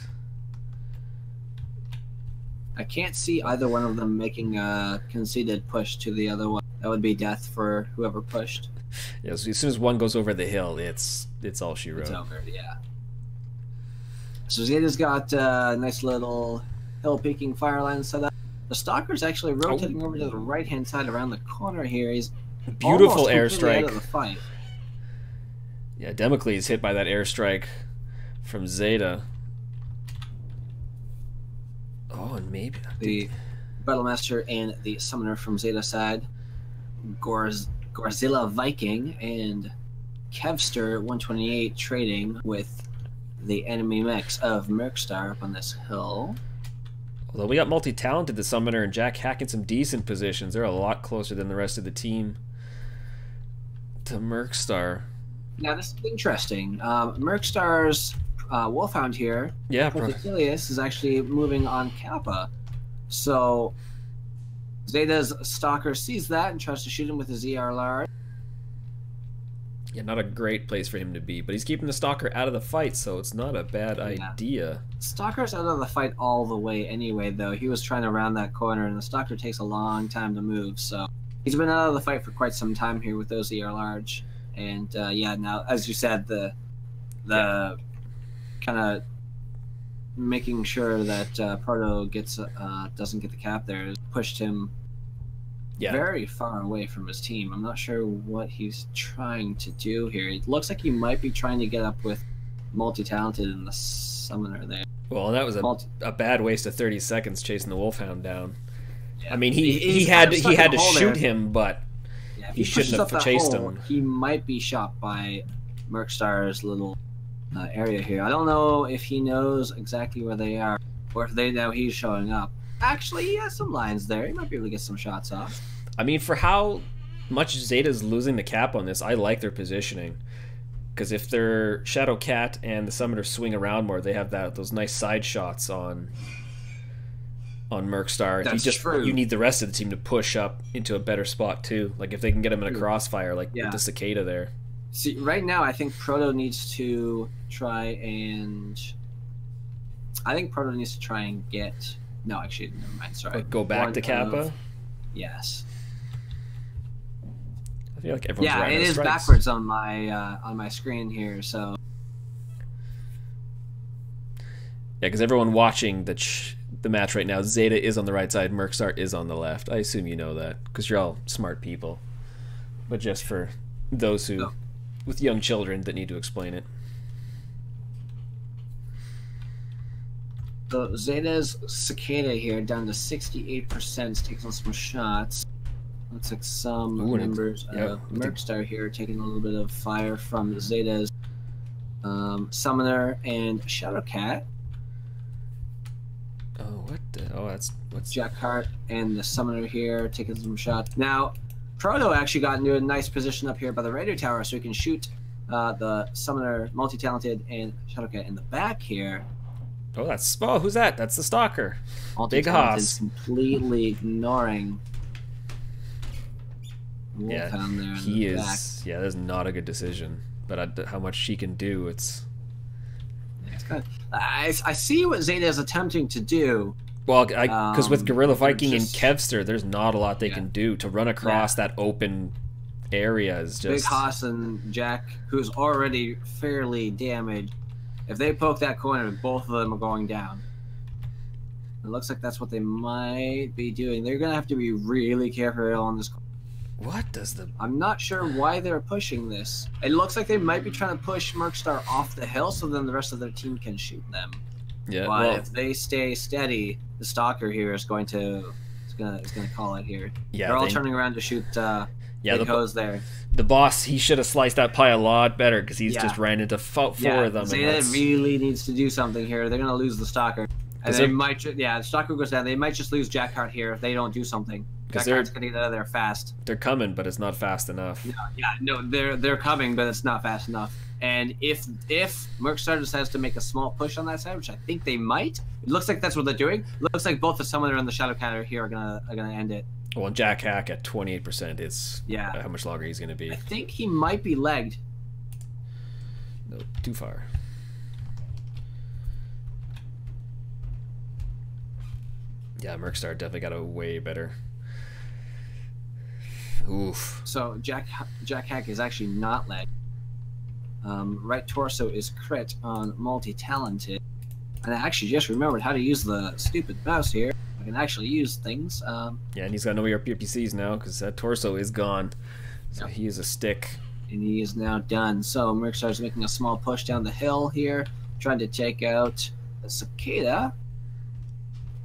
I can't see either one of them making a conceded push to the other one. That would be death for whoever pushed. Yeah, so as soon as one goes over the hill, it's all she wrote. It's over, yeah. So Zeta's got a nice little hill-peaking fire line set up. The Stalker's actually rotating over to the right-hand side around the corner here. He's beautiful almost airstrike. out of the fight. Yeah, Democles hit by that airstrike from Zeta. Oh, and maybe the Battlemaster and the Summoner from Zeta side, Gorzilla Viking and Kevster 128 trading with the enemy mix of Mercstar up on this hill. Although we got multi-talented, the Summoner and Jack hacking some decent positions. They're a lot closer than the rest of the team to Mercstar. Now this is interesting. Mercstar's Wolfhound here, with Achilles, is actually moving on Kappa. So Zeta's Stalker sees that and tries to shoot him with his ER Large. Yeah, not a great place for him to be, but he's keeping the Stalker out of the fight, so it's not a bad idea. Stalker's out of the fight all the way anyway, though. He was trying to round that corner, and the Stalker takes a long time to move, so he's been out of the fight for quite some time here with those ER Large. And yeah, now, as you said, the kind of making sure that Proto gets doesn't get the cap there has pushed him very far away from his team. I'm not sure what he's trying to do here. It looks like he might be trying to get up with multi-talented and the Summoner there. Well, that was a bad waste of 30 seconds chasing the Wolfhound down. Yeah. I mean, he had to shoot him, but he shouldn't have chased him. He might be shot by Mercstar's little area here. I don't know if he knows exactly where they are, or if they know he's showing up. Actually, he has some lines there. He might be able to get some shots off. I mean, for how much Zeta's losing the cap on this, I like their positioning. Because if their Shadow Cat and the Summoner swing around more, they have those nice side shots on Mercstar. That's true. You need the rest of the team to push up into a better spot too. Like if they can get him in a crossfire, like with the Cicada there. See, right now I think Proto needs to try and get. No, actually, never mind. Sorry. Like go back to Kappa. Yes. I feel like everyone's it is strikes. backwards on my screen here. So. Yeah, because everyone watching the match right now, Zeta is on the right side, Mercstar is on the left. I assume you know that because you're all smart people. But just for those who, with young children, that need to explain it. So Zeta's Cicada here down to 68%, taking some shots. Looks like some members of Mercstar here taking a little bit of fire from Zeta's Summoner and Shadowcat. Oh, what? What's Jack Hart and the Summoner here taking some shots. Now, Proto actually got into a nice position up here by the radio tower, so he can shoot the Summoner, multi-talented, and Shadowcat in the back here. Oh, who's that? That's the Stalker. Big Haas. Completely ignoring. Yeah, there he is. back. Yeah, that's not a good decision. But how much she can do, it's kind of, I see what Zeta is attempting to do. Well, because with Gorilla Viking and Kevster, there's not a lot they can do to run across that open area. Is just Big Haas and Jack, who's already fairly damaged. If they poke that corner, both of them are going down. It looks like that's what they might be doing. They're gonna have to be really careful on this. What does the... I'm not sure why they're pushing this. It looks like they might be trying to push Mercstar off the hill so then the rest of their team can shoot them. Yeah. But if they stay steady, the Stalker here is going to call it here. Yeah. They're all turning around to shoot Big Hose there. The boss, he should have sliced that pie a lot better because he's just ran into four of them. Zeta really needs to do something here. They're going to lose the Stalker. And they might, the Stalker goes down. They might just lose Jack Hart here if they don't do something. Jack Hart's going to get out of there fast. They're coming, but it's not fast enough. They're coming, but it's not fast enough. And if Mercstar decides to make a small push on that side, which I think they might, it looks like that's what they're doing. It looks like both the Summoner and the Shadowcat here are gonna end it. Well, Jack Hack at 28% is how much longer he's going to be. I think he might be legged. No, too far. Yeah, Mercstar definitely got a way better. Oof. So Jack Hack is actually not legged. Right torso is crit on multi-talented. And I actually just remembered how to use the stupid mouse here. I can actually use things. Yeah, and he's got no PPCs now because that torso is gone. So he is a stick. And he is now done. So Mercstar's making a small push down the hill here, trying to take out the Cicada.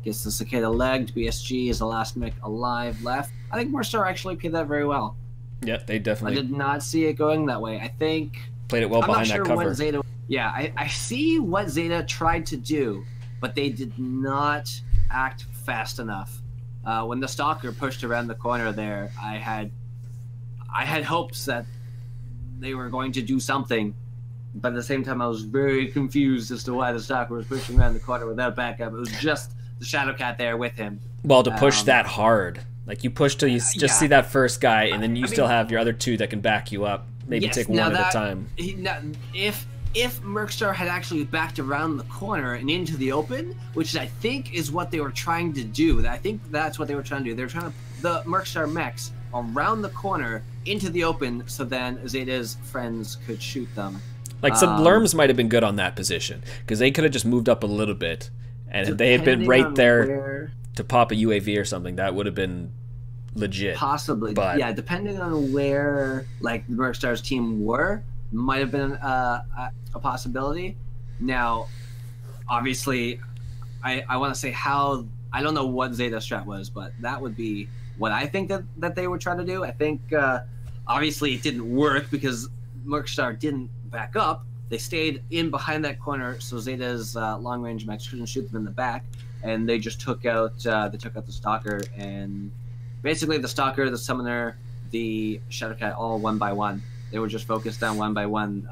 Gets the Cicada legged. BSG is the last mech alive left. I think Mercstar actually played that very well. Yeah, they definitely... I did not see it going that way. I think... Played it well behind that cover. What Zeta... Yeah, I see what Zeta tried to do, but they did not act fast enough. When the Stalker pushed around the corner there, I had hopes that they were going to do something, but at the same time I was very confused as to why the Stalker was pushing around the corner without backup. It was just the Shadowcat there with him. Well, to push that hard. Like, you push till you just see that first guy, and then you still have your other two that can back you up. Maybe take one at a time. If Mercstar had actually backed around the corner and into the open, which I think is what they were trying to do. I think that's what they were trying to do. They were trying to the Mercstar mechs around the corner into the open, so then Zeta's friends could shoot them. Like, some Lerms might have been good on that position because they could have just moved up a little bit, and if they had been right there to pop a UAV or something, that would have been legit. Possibly, but yeah. Depending on where, like, the Mercstar's team were, might have been a possibility. Now, obviously, I want to say how... I don't know what Zeta strat was, but that would be what I think that they were trying to do. I think, obviously, it didn't work because Mercstar didn't back up. They stayed in behind that corner, so Zeta's long-range mechs couldn't shoot them in the back, and they just took out the Stalker, and basically the Stalker, the Summoner, the Shadowcat, all one by one. They were just focused on one by one.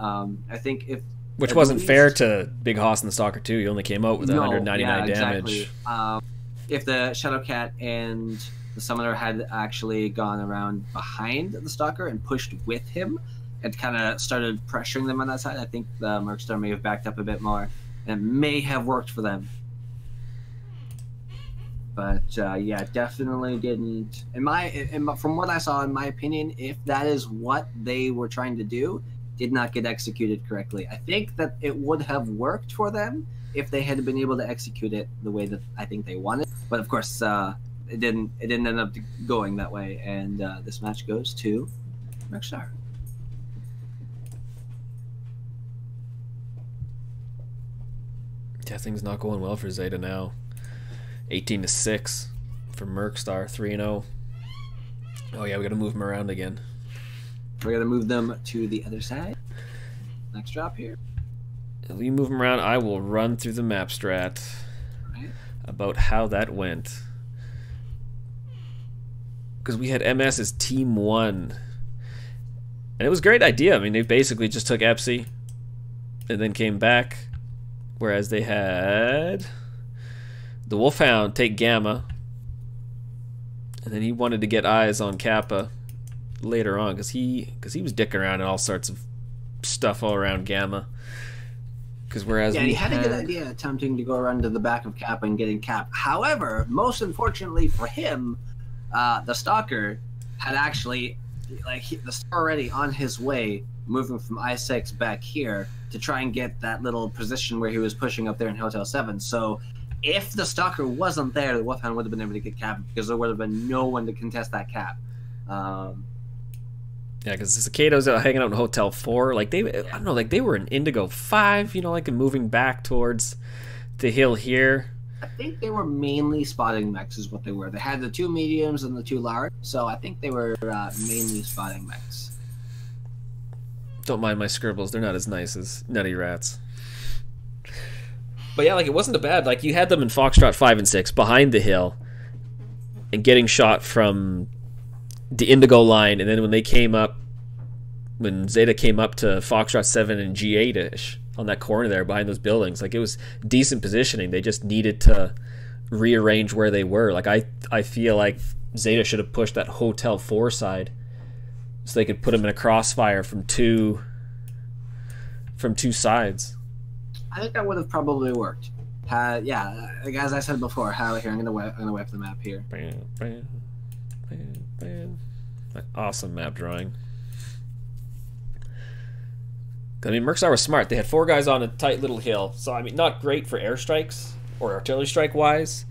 I think if which at wasn't least- fair to Big Hoss and the Stalker too. He only came out with 199 damage. Exactly. If the Shadowcat and the Summoner had actually gone around behind the Stalker and pushed with him and kind of started pressuring them on that side, I think the Mercstar may have backed up a bit more, and it may have worked for them. But yeah, definitely didn't. From what I saw, in my opinion, if that is what they were trying to do, did not get executed correctly. I think that it would have worked for them if they had been able to execute it the way that I think they wanted. But of course, it didn't end up going that way, and this match goes to Mercstar. Yeah, things not going well for Zeta now. 18-6 for Mercstar, 3-0. Oh yeah, we gotta move him around again. We're gonna move them to the other side. Next drop here. If you move him around, I will run through the map strat about how that went. Because we had MS as Team 1. And it was a great idea. I mean, they basically just took Epsi and then came back. Whereas they had the Wolfhound take Gamma. And then he wanted to get eyes on Kappa later on because he was dicking around and all sorts of stuff all around Gamma. Because whereas he had a good idea attempting to go around to the back of Kappa and getting Cap. However, most unfortunately for him, the Stalker had actually, the Star already on his way, moving from I-6 back here to try and get that little position where he was pushing up there in Hotel 7. So if the Stalker wasn't there, the Wolfhound would have been able to get Cap because there would have been no one to contest that Cap. Yeah, because the Cicados are hanging out in Hotel 4. Like I don't know, like they were in Indigo 5, you know, like and moving back towards the hill here. I think they were mainly spotting mechs is what they were. They had the 2 mediums and the 2 large, so I think they were mainly spotting mechs. Don't mind my scribbles, they're not as nice as Nutty Rats. But yeah, like it wasn't a bad, like you had them in Foxtrot 5 and 6 behind the hill and getting shot from the Indigo line, and then when they came up, when Zeta came up to Foxtrot 7 and G8-ish on that corner there behind those buildings, like it was decent positioning. They just needed to rearrange where they were. Like I feel like Zeta should have pushed that Hotel 4 side so they could put him in a crossfire from two sides. I think that would have probably worked. Yeah, like as I said before, here I'm gonna wipe the map here. Awesome map drawing. I mean, Mercstar was smart. They had 4 guys on a tight little hill, so I mean, not great for airstrikes or artillery strike wise,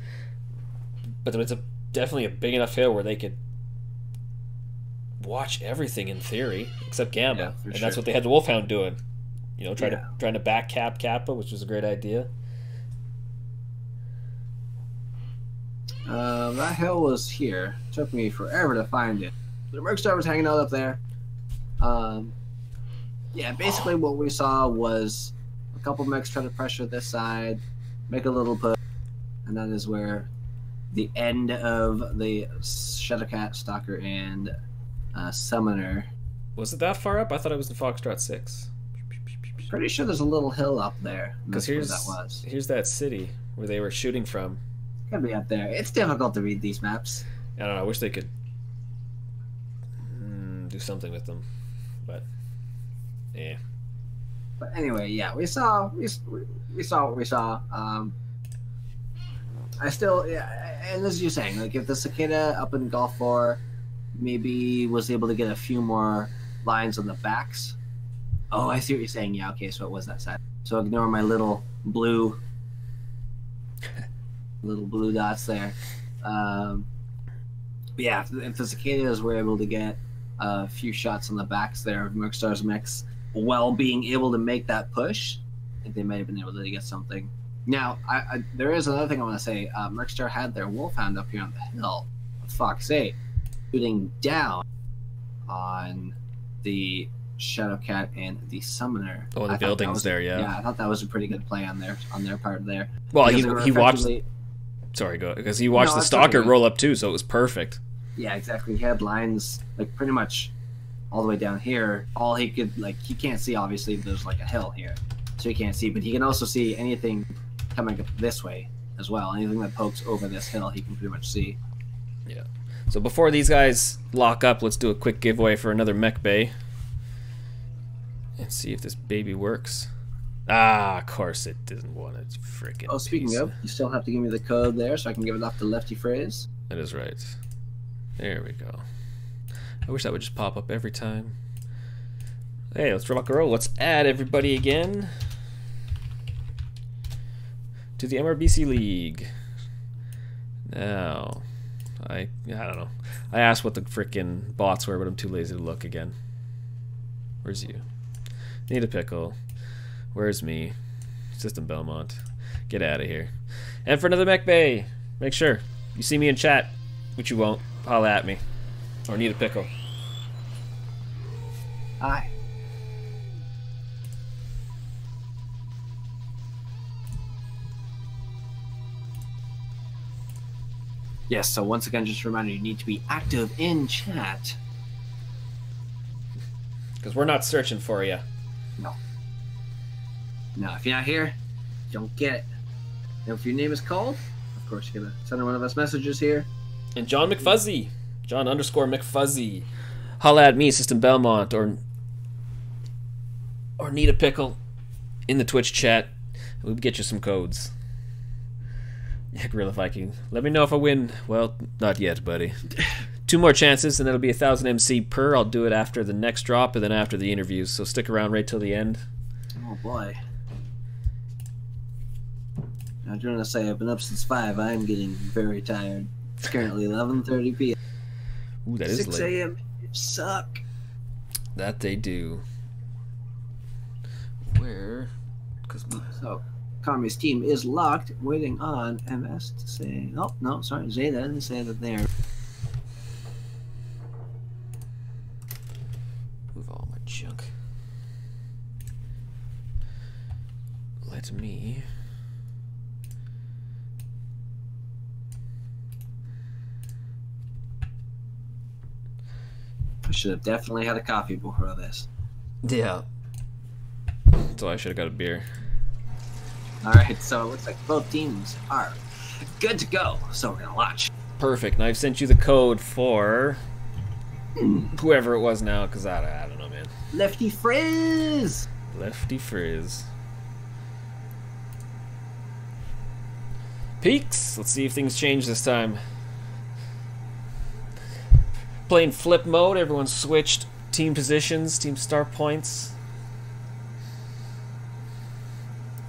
but it's definitely a big enough hill where they could watch everything in theory, except Gamma, and that's what they had the Wolfhound doing. You know, trying to back cap Kappa, which was a great idea. That hill was here. It took me forever to find it. The Mercstar was hanging out up there. Yeah, basically what we saw was a couple mechs try to pressure this side, make a little push, and that is where the end of the Shadowcat, Stalker, and Summoner. Was it that far up? I thought it was in Foxtrot 6. Pretty sure there's a little hill up there. Because here's that city where they were shooting from. Could be up there. It's difficult to read these maps. I don't know. I wish they could do something with them, but yeah. But anyway, yeah, we saw what we saw. I still, and as you're saying, like if the Cicada up in Gulf 4 maybe was able to get a few more lines on the backs. Oh, I see what you're saying. Yeah, okay, so it was that side. So ignore my little blue dots there. Yeah, if the Cicadas were able to get a few shots on the backs there of Mercstar's mechs while being able to make that push, I think they might have been able to get something. Now, there is another thing I want to say. Mercstar had their Wolfhound up here on the hill, Fox 8, shooting down on the Shadowcat and the Summoner. Oh, the buildings there, yeah. Yeah, I thought that was a pretty good play on their part there. Well, he watched. Sorry, go because he watched the Stalker roll up too, so it was perfect. Yeah, exactly. He had lines like pretty much all the way down here, all he could, like, he can't see, obviously, there's like a hill here. So he can't see, but he can also see anything coming up this way as well. Anything that pokes over this hill, he can pretty much see. Yeah. So before these guys lock up, let's do a quick giveaway for another mech bay. And see if this baby works. Ah, of course it doesn't want it. Freaking. Oh, speaking of, you still have to give me the code there so I can give it off to Lefty Frizz. That is right. There we go. I wish that would just pop up every time. Hey, let's rock and roll. Let's add everybody again to the MRBC League. Now, I don't know. I asked what the frickin' bots were, but I'm too lazy to look again. Where's you? Need a pickle. Where's me? System Belmont. Get out of here. And for another mech bay, make sure you see me in chat, which you won't. Holla at me. Or need a pickle. Hi. Yes, so once again, just a reminder, you need to be active in chat. Because we're not searching for you. No. No, if you're not here, you don't get it. And if your name is called, of course you're going to send one of us messages here. And John McFuzzy. John _ McFuzzy. Holla at me, System Belmont, or need a pickle in the Twitch chat. We'll get you some codes. Yeah, Gorilla Viking. Let me know if I win. Well, not yet, buddy. 2 more chances, and that'll be 1,000 MC per. I'll do it after the next drop and then after the interviews, so stick around right till the end. Oh, boy. I was going to say, I've been up since 5. I'm getting very tired. It's currently 11:30 p.m. Ooh, that is 6 late. a.m. Suck. That they do. Where? So, Kami's team is locked, waiting on MS to say... Oh, no, sorry, Zeta didn't say that they're... Move all my junk. Let me... I should have definitely had a coffee before this. Yeah. So I should have got a beer. Alright, so it looks like both teams are good to go. So we're going to watch. Perfect. And I've sent you the code for whoever it was now, because I don't know, man. Lefty Frizz! Lefty Frizz. Peaks! Let's see if things change this time. Playing flip mode, everyone switched team positions, team start points.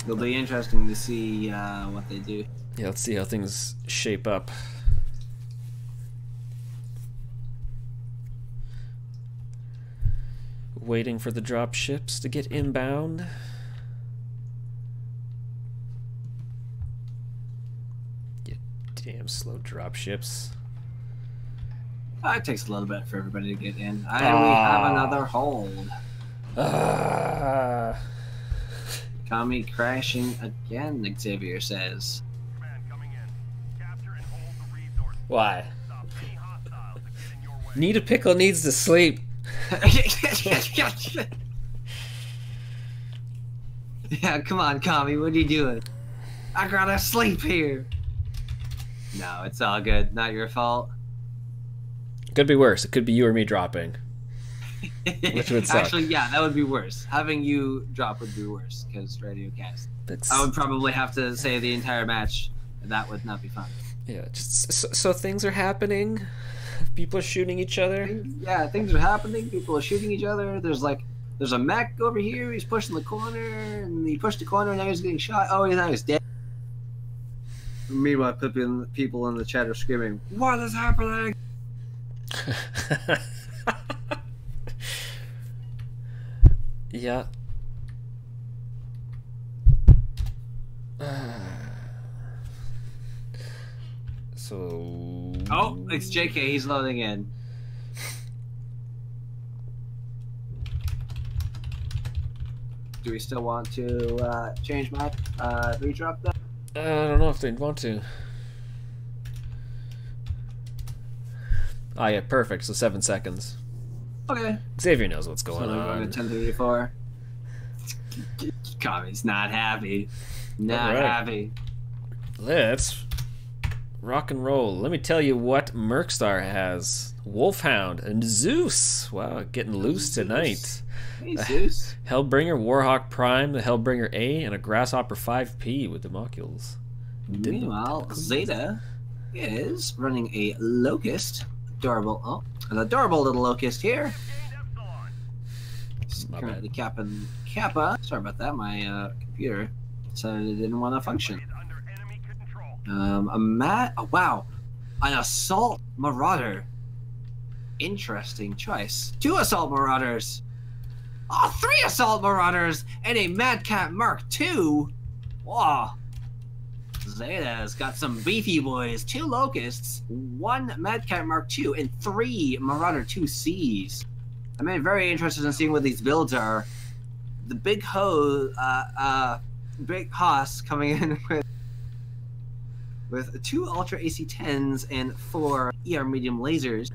It'll be interesting to see what they do. Yeah, let's see how things shape up. Waiting for the drop ships to get inbound. You damn slow drop ships. It takes a little bit for everybody to get in. We have another hold. Kami crashing again, Xavier says. Why? Need a pickle needs to sleep. Yeah, come on, Kami, what are you doing? I gotta sleep here. No, it's all good. Not your fault. Could be worse. It could be you or me dropping. Which would suck. Actually, yeah, that would be worse. Having you drop would be worse, because Radio Cast. I would probably have to say the entire match, and that would not be fun. Yeah, just so things are happening. People are shooting each other. Yeah, things are happening. People are shooting each other. There's a mech over here. He's pushing the corner, and he pushed the corner, and now he's getting shot. Oh, now he's dead. Meanwhile, people in the chat are screaming, "What is happening?" Yeah. So. Oh, it's JK. He's loading in. Do we still want to change map? Redrop that? I don't know if they'd want to. Ah, yeah, perfect. So 7 seconds. Okay. Xavier knows what's going So on. going to 1034. Kami's not happy. Not Alright. happy. Let's rock and roll. Let me tell you what Mercstar has. Wolfhound and Zeus. Wow, getting loose tonight. Hey, Zeus. Hellbringer, Warhawk Prime, the Hellbringer A, and a Grasshopper 5P with the modules. Meanwhile, Zeta is running a Locust. Adorable. Oh, an adorable little Locust here. My Currently bad. capping Kappa. Sorry about that. My computer decided it didn't want to function. Oh, wow. An Assault Marauder. Interesting choice. 2 Assault Marauders. Oh, 3 Assault Marauders and a Mad Cat Mark II. Wow. Zeta's got some beefy boys. 2 Locusts, 1 Mad Cat Mark II, and 3 Marauder 2Cs. I'm very interested in seeing what these builds are. The Big Hoss coming in with 2 Ultra AC-10s and 4 ER medium lasers.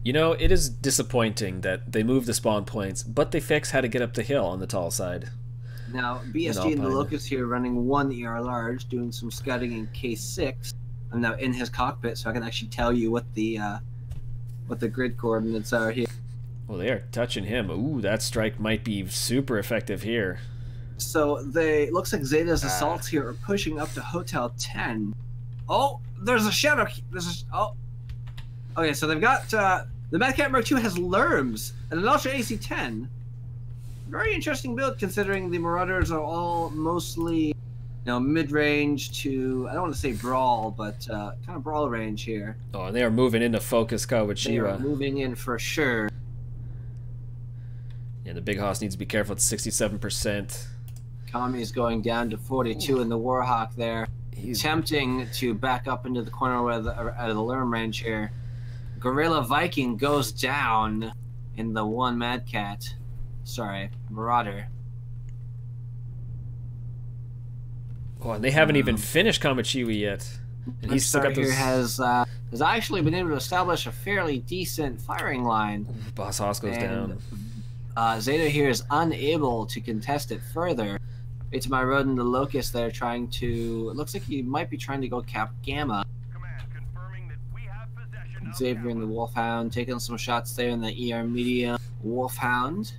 You know, it is disappointing that they moved the spawn points, but they fix how to get up the hill on the tall side. Now, BSG and the Locust here running 1 ER large, doing some scouting in K6. I'm now in his cockpit, so I can actually tell you what the grid coordinates are here. Well, they are touching him. Ooh, that strike might be super effective here. So looks like Zeta's assaults here are pushing up to Hotel 10. Oh, there's a shadow. Okay, so they've got the Mad Cat Mark II has Lerms and an Ultra AC-10. Very interesting build considering the Marauders are all mostly, mid-range to, I don't want to say brawl, but kind of brawl range here. Oh, and they are moving into focus They are Kawachiwa. moving in for sure. Yeah, the Big Hoss needs to be careful at 67%. Kami's going down to 42 in the Warhawk there. He's Attempting to back up into the corner out of the Lerm range here. Gorilla Viking goes down in the 1 Mad Cat. Sorry, Marauder. Oh, and they haven't even finished Kamachiwi yet. And he's still got here those... has actually been able to establish a fairly decent firing line. Boss Hoss goes down. Zeta here is unable to contest it further. It's my road and the Locust that are trying to... It looks like he might be trying to go cap Gamma. Xavier and the Wolfhound taking some shots there in the ER medium. Wolfhound.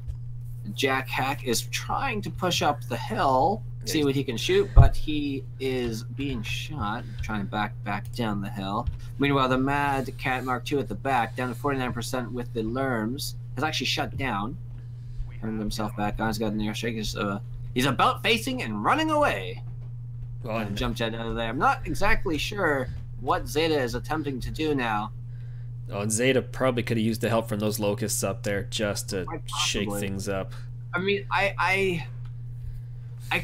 Jack Hack is trying to push up the hill, see what he can shoot, but he is being shot, trying to back down the hill. Meanwhile, the Mad Cat Mark II at the back, down to 49% with the Lerms, has actually shut down. Turned himself back on. He's got an airstrike. He's about facing and running away. Well, And jumped out of there. I'm not exactly sure what Zeta is attempting to do now. Oh, and Zeta probably could have used the help from those locusts up there just to Quite shake possibly. things up. I mean, I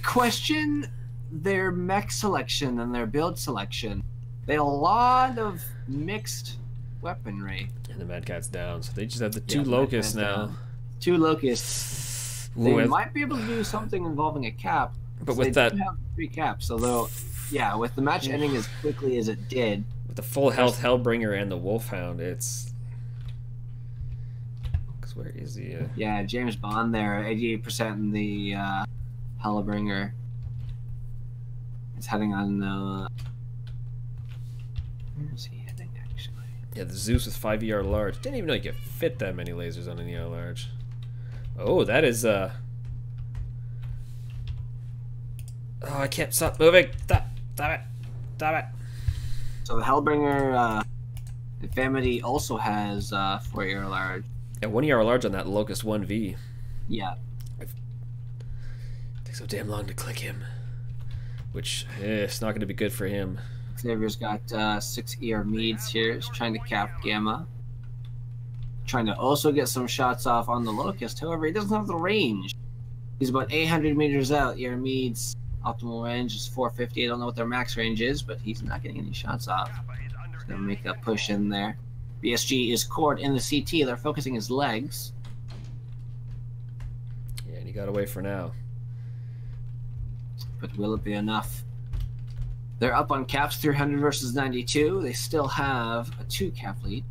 question their mech selection and their build selection. They have a lot of mixed weaponry. And the Mad Cat's down, so they just have the 2 Yeah, Mad locusts Cat's now. down. 2 Locusts. They Ooh, might be able to do something involving a cap. But They with that, do have 3 caps, although, yeah, with the match ending as quickly as it did. with the full health Hellbringer and the Wolfhound, it's... Because where is he? Yeah, James Bond there, 88% in the Hellbringer. It's heading on the... Where is he heading, actually? Yeah, the Zeus with 5 ER large. Didn't even know you could fit that many lasers on an ER large. Oh, that is Oh, I can't stop moving. Stop it. Stop it. So the Hellbringer Infamity also has 4 ER large. Yeah, 1 ER large on that Locust 1V. Yeah. Takes so damn long to click him. Which, it's not going to be good for him. Xavier's got 6 ER Meads here. He's trying to cap Gamma. Trying to also get some shots off on the Locust. However, he doesn't have the range. He's about 800 meters out. ER Meads optimal range is 450. I don't know what their max range is, but he's not getting any shots off. He's going to make a push in there. BSG is cored in the CT. They're focusing his legs. Yeah, and he got away for now. But will it be enough? They're up on caps 300 versus 92. They still have a 2 cap lead.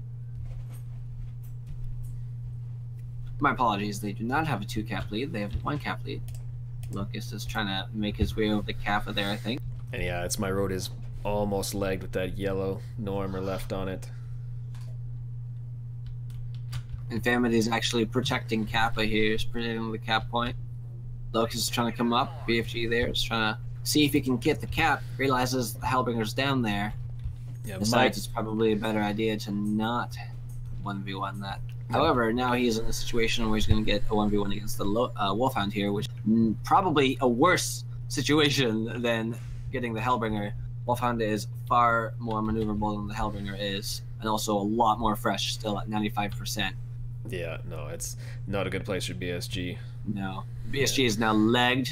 My apologies, they do not have a 2-cap lead. They have a 1-cap lead. Locust is trying to make his way over the Kappa there, I think. And yeah, it's my road is almost legged with that yellow, no armor left on it. Infamity is actually protecting Kappa here. He's protecting the cap point. Locust is trying to come up. BFG there is trying to see if he can get the cap. Realizes the Hellbringer's down there. Yeah, Decides it's probably a better idea to not 1v1 that. However, now he's in a situation where he's going to get a 1v1 against the Wolfhound here, which is probably a worse situation than getting the Hellbringer. Wolfhound is far more maneuverable than the Hellbringer is, and also a lot more fresh, still at 95%. Yeah, no, it's not a good place for BSG. No. BSG is now legged.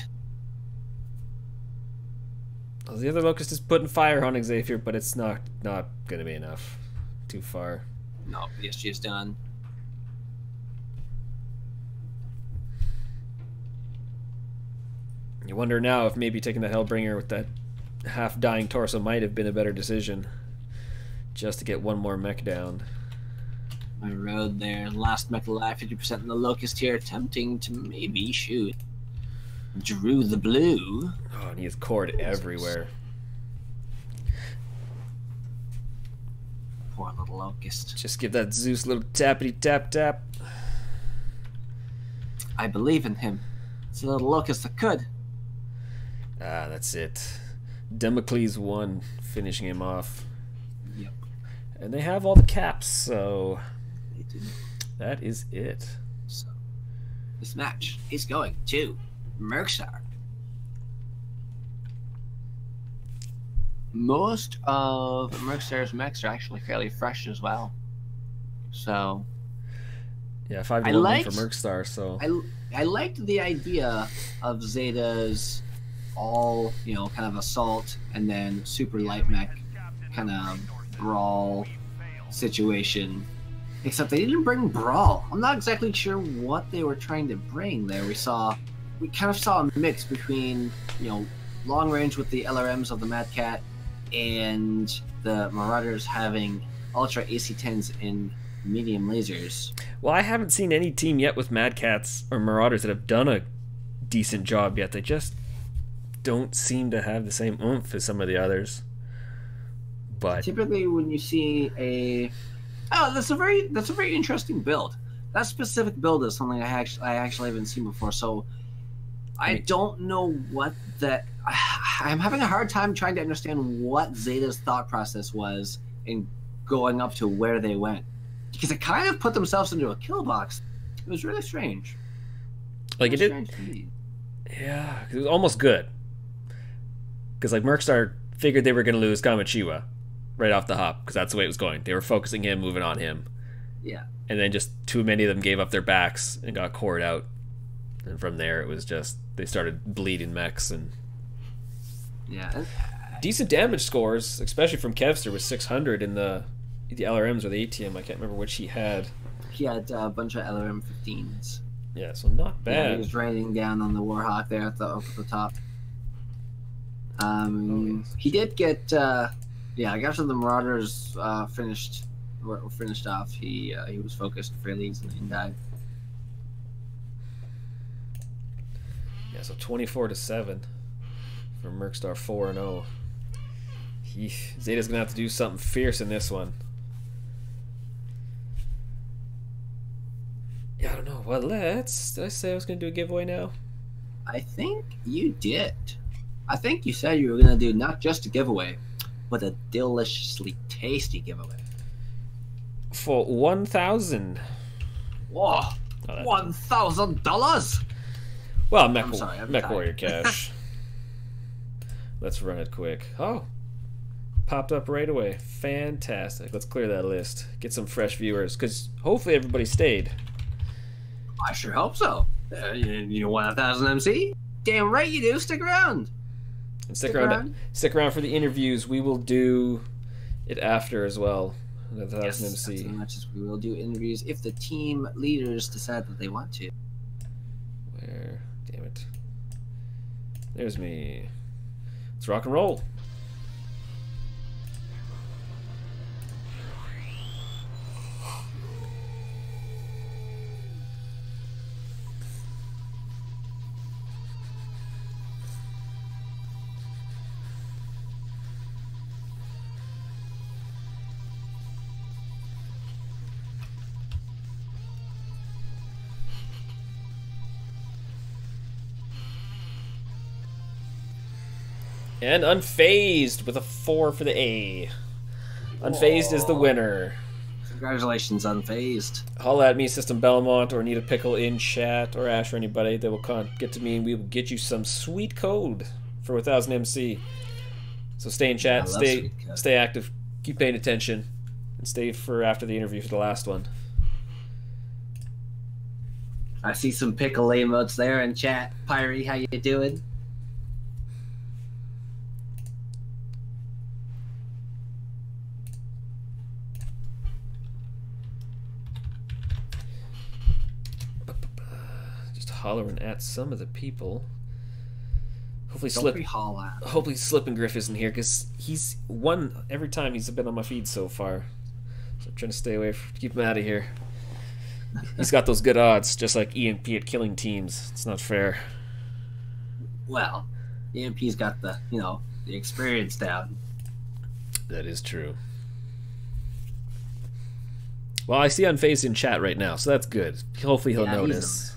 Well, the other Locust is putting fire on Xavier, but it's not going to be enough. Too far. No, BSG is done. You wonder now if maybe taking the Hellbringer with that half-dying torso might have been a better decision. Just to get one more mech down. My road there. Last mech alive, 50% in the Locust here, attempting to maybe shoot Drew the Blue. Oh, and he is cord everywhere. Poor little Locust. Just give that Zeus a little tappity tap tap. I believe in him. It's a little Locust that could. Ah, that's it. Democles 1, finishing him off. Yep. And they have all the caps, so They do. that is it. So, this match is going to Merkstar. Most of Merkstar's mechs are actually fairly fresh as well. So, Yeah, 5 to I 1 liked- for Merkstar, so I liked the idea of Zeta's all, kind of assault and then super light mech kind of brawl situation. Except they didn't bring brawl. I'm not exactly sure what they were trying to bring there. We kind of saw a mix between, long range with the LRMs of the Mad Cat and the Marauders having ultra AC-10s and medium lasers. Well, I haven't seen any team yet with Mad Cats or Marauders that have done a decent job yet. They just don't seem to have the same oomph as some of the others. But typically, when you see that's a very interesting build. That specific build is something I actually haven't seen before. So I don't know what that. I'm having a hard time trying to understand what Zeta's thought process was in going up to where they went, because it kind of put themselves into a kill box. It was really strange. Like it did. Yeah, it was almost good. Because like Merkstar figured they were going to lose Kamachiwa right off the hop, because that's the way it was going. They were focusing him, moving on him. Yeah. And then just too many of them gave up their backs and got cored out. And from there, it was just they started bleeding mechs and yeah, decent damage scores, especially from Kevster with 600 in the LRMs or the ATM. I can't remember which he had. He had a bunch of LRM 15s. Yeah, so not bad. Yeah, he was raining down on the Warhawk there up at the top. He did get after the Marauders finished off, he was focused fairly easily and died. Yeah, so 24-7 for Merkstar 4-0. Zeta's gonna have to do something fierce in this one. Yeah, I don't know. Well, did I say I was gonna do a giveaway now? I think you did. I think you said you were gonna do not just a giveaway, but a deliciously tasty giveaway. For 1,000. Whoa! $1,000. Well, I'm Mech sorry, I'm Warrior tired. Cash. Let's run it quick. Oh, popped up right away. Fantastic. Let's clear that list. Get some fresh viewers, because hopefully everybody stayed. I sure hope so. You want 1,000 MC? Damn right you do. Stick around. And stick around for the interviews. We will do it after as well. 1,000 MC. As much as we will do interviews if the team leaders decide that they want to. Where? Damn it. There's me. Let's rock and roll. And Unfazed with a 4 for the A. Unfazed is the winner. Congratulations, Unfazed. Holla at me, System Belmont, or Need a Pickle in chat, or Ash, or anybody. They will get to me, and we will get you some sweet code for 1000 MC. So stay in chat, stay active, keep paying attention, and stay for after the interview for the last one. I see some pickle emotes there in chat. Pyrie, how you doing? Just hollering at some of the people. Hopefully Slip and Griff isn't here, because he's won every time he's been on my feed so far. So I'm trying to stay away, keep him out of here. He's got those good odds, just like EMP at killing teams. It's not fair. Well, EMP's got the experience down. That is true. Well, I see Unfazed in chat right now, so that's good. Hopefully he'll notice.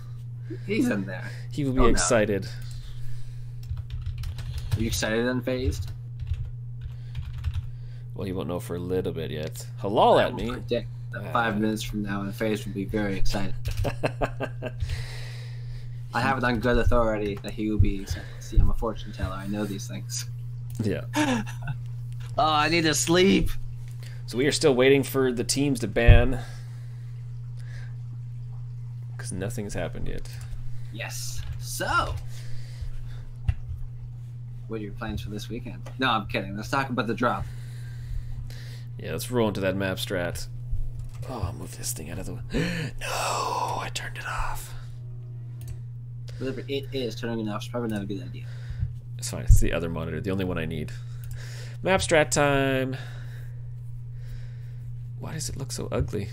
He's in there. He will be excited. Are you excited, Unfazed? Well, he won't know for a little bit yet. Halal at me. Predict that 5 minutes from now, Unfazed will be very excited. I have it on good authority that he will be excited. See, I'm a fortune teller. I know these things. Yeah. Oh, I need to sleep. So we are still waiting for the teams to ban, because nothing's happened yet. Yes. So, what are your plans for this weekend? No, I'm kidding. Let's talk about the drop. Yeah, let's roll into that map strat. Oh, I'll move this thing out of the way. No, I turned it off. Whatever it is, turning it off is probably not a good idea. It's fine. It's the other monitor, the only one I need. Map strat time. Why does it look so ugly?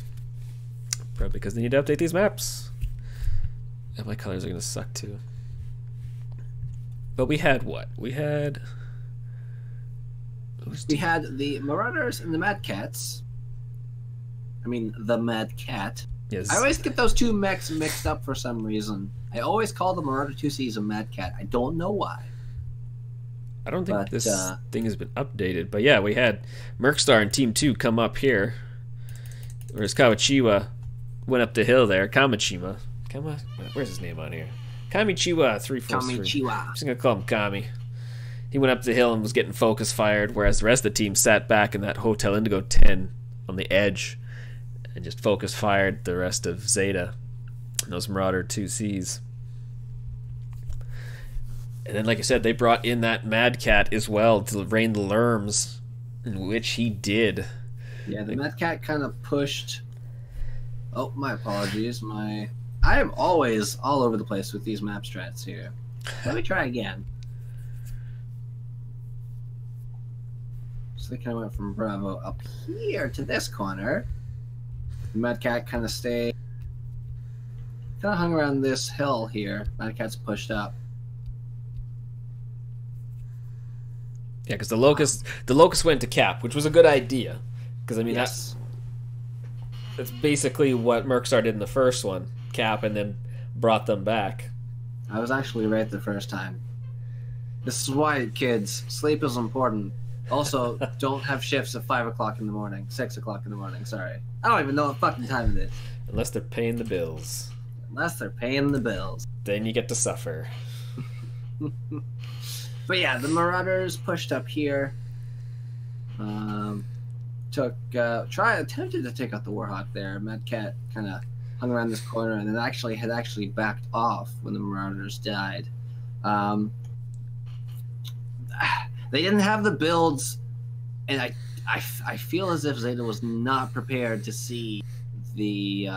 Probably because they need to update these maps. And my colors are going to suck too. But we had what? We had the Marauders and the Mad Cats. I mean, the Mad Cat. Yes. I always get those two mechs mixed up for some reason. I always call the Marauder 2Cs a Mad Cat. I don't know why. I don't think this thing has been updated. But yeah, we had Mercstar and Team 2 come up here. Whereas Kawachiwa went up the hill there. Where's his name on here? Kamichiwa 343. Kamichiwa. I'm just going to call him Kami. He went up the hill and was getting focus fired, whereas the rest of the team sat back in that Hotel Indigo 10 on the edge and just focus fired the rest of Zeta and those Marauder 2Cs. And then, like I said, they brought in that Mad Cat as well to rain the Lerms, in which he did. Yeah, the Mad Cat kind of pushed... Oh, my apologies. I am always all over the place with these map strats here. Let me try again. So they kind of went from Bravo up here to this corner. The Mad Cat kind of hung around this hill here. Mad Cat's pushed up. Yeah, because the Locust went to Cap, which was a good idea. Because I mean, yes. that's basically what Mercstar did in the first one. Cap and then brought them back. I was actually right the first time. This is why, kids, sleep is important. Also, don't have shifts at 5 o'clock in the morning, 6 o'clock in the morning, sorry. I don't even know what fucking time it is. Unless they're paying the bills. Unless they're paying the bills. Then you get to suffer. But yeah, the Marauders pushed up here. Attempted to take out the Warhawk there. Mad Cat kind of hung around this corner and then had backed off when the Marauders died. They didn't have the builds, and I feel as if Zeta was not prepared to see the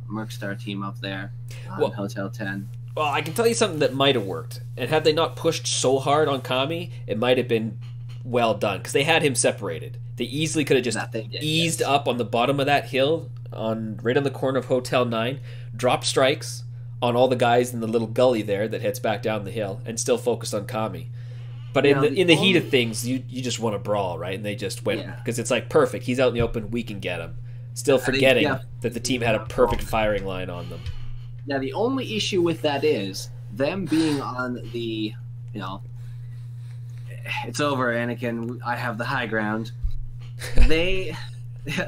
Mercstar team up there on Hotel 10. Well, I can tell you something that might have worked. And had they not pushed so hard on Kami, it might have been well done. Because they had him separated. They easily could have just eased up on the bottom of that hill, right on the corner of Hotel 9, dropped strikes on all the guys in the little gully there that heads back down the hill, and still focused on Kami. But in the heat of things, you just want to brawl, right? And they just went, because it's like, perfect, he's out in the open, we can get him. Still forgetting that the team had a perfect firing line on them. Now, the only issue with that is them being on the, It's over, Anakin. I have the high ground.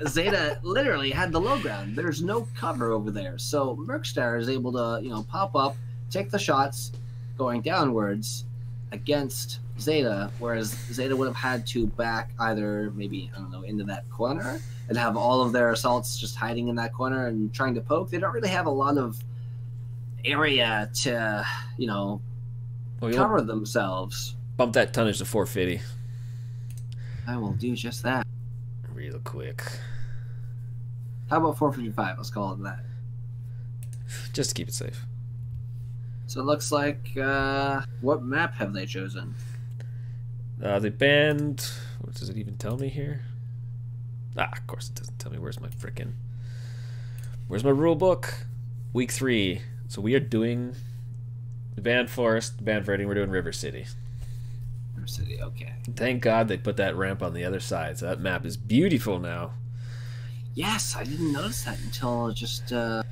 Zeta literally had the low ground. There's no cover over there. So Mercstar is able to, pop up, take the shots going downwards against Zeta, whereas Zeta would have had to back either maybe, I don't know, into that corner and have all of their assaults just hiding in that corner and trying to poke. They don't really have a lot of area to, cover themselves. Bump that tonnage to 450. I will do just that. Real quick. How about 455? Let's call it that. Just to keep it safe. So it looks like, what map have they chosen? They banned... What does it even tell me here? Of course it doesn't tell me. Where's my rule book? Week 3. So we are doing the banned Forest, banned Verding. We're doing River City. River City, okay. Thank God they put that ramp on the other side. So that map is beautiful now. Yes, I didn't notice that until just a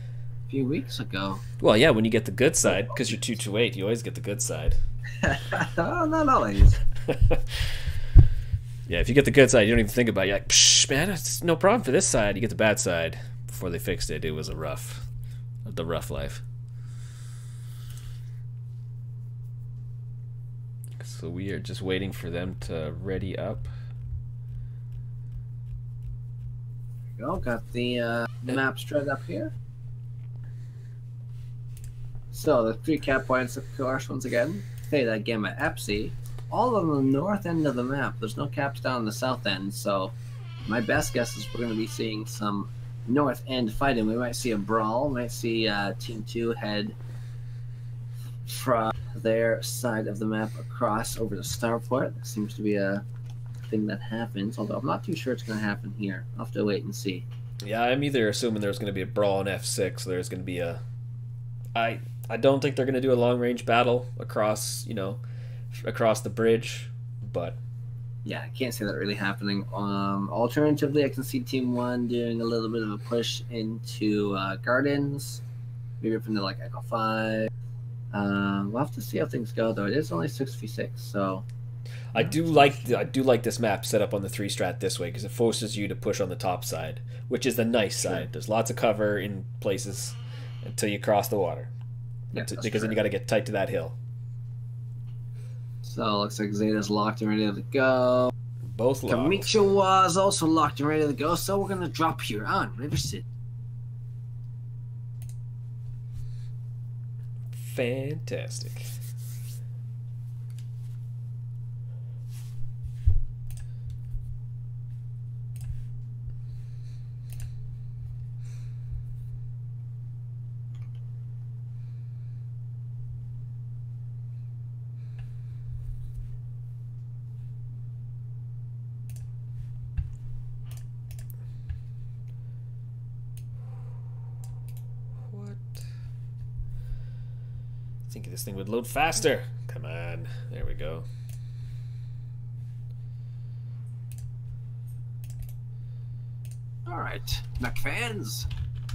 few weeks ago. Well, yeah, when you get the good side, because you're 228, you always get the good side. Oh, not always. Yeah, if you get the good side, you don't even think about it. You're like, psh, man, it's no problem for this side. You get the bad side. Before they fixed it, it was the rough life. So we are just waiting for them to ready up. There we go. Got the map straight up here. So the 3 cap points, of course, once again. Theta, Gamma, Epsi. All on the north end of the map. There's no caps down the south end, so my best guess is we're going to be seeing some north end fighting. We might see a brawl. We might see Team 2 head from their side of the map across over to Starport. That seems to be a thing that happens, although I'm not too sure it's going to happen here. I'll have to wait and see. Yeah, I'm either assuming there's going to be a brawl in F6, or there's going to be a... I don't think they're going to do a long-range battle across, across the bridge, but... Yeah, I can't see that really happening. Alternatively, I can see Team 1 doing a little bit of a push into Gardens, maybe from the Echo 5. We'll have to see how things go, though. It is only 6v6, so... I do like this map set up on the 3-strat this way, because it forces you to push on the top side, which is the nice side. There's lots of cover in places until you cross the water. Yeah, because then you got to get tight to that hill. So, looks like Zeta's locked and ready to go. Both locked. Kamicha was also locked and ready to go, so we're going to drop here on River City. Fantastic. Thinking this thing would load faster. Come on. There we go. Alright, Mech fans,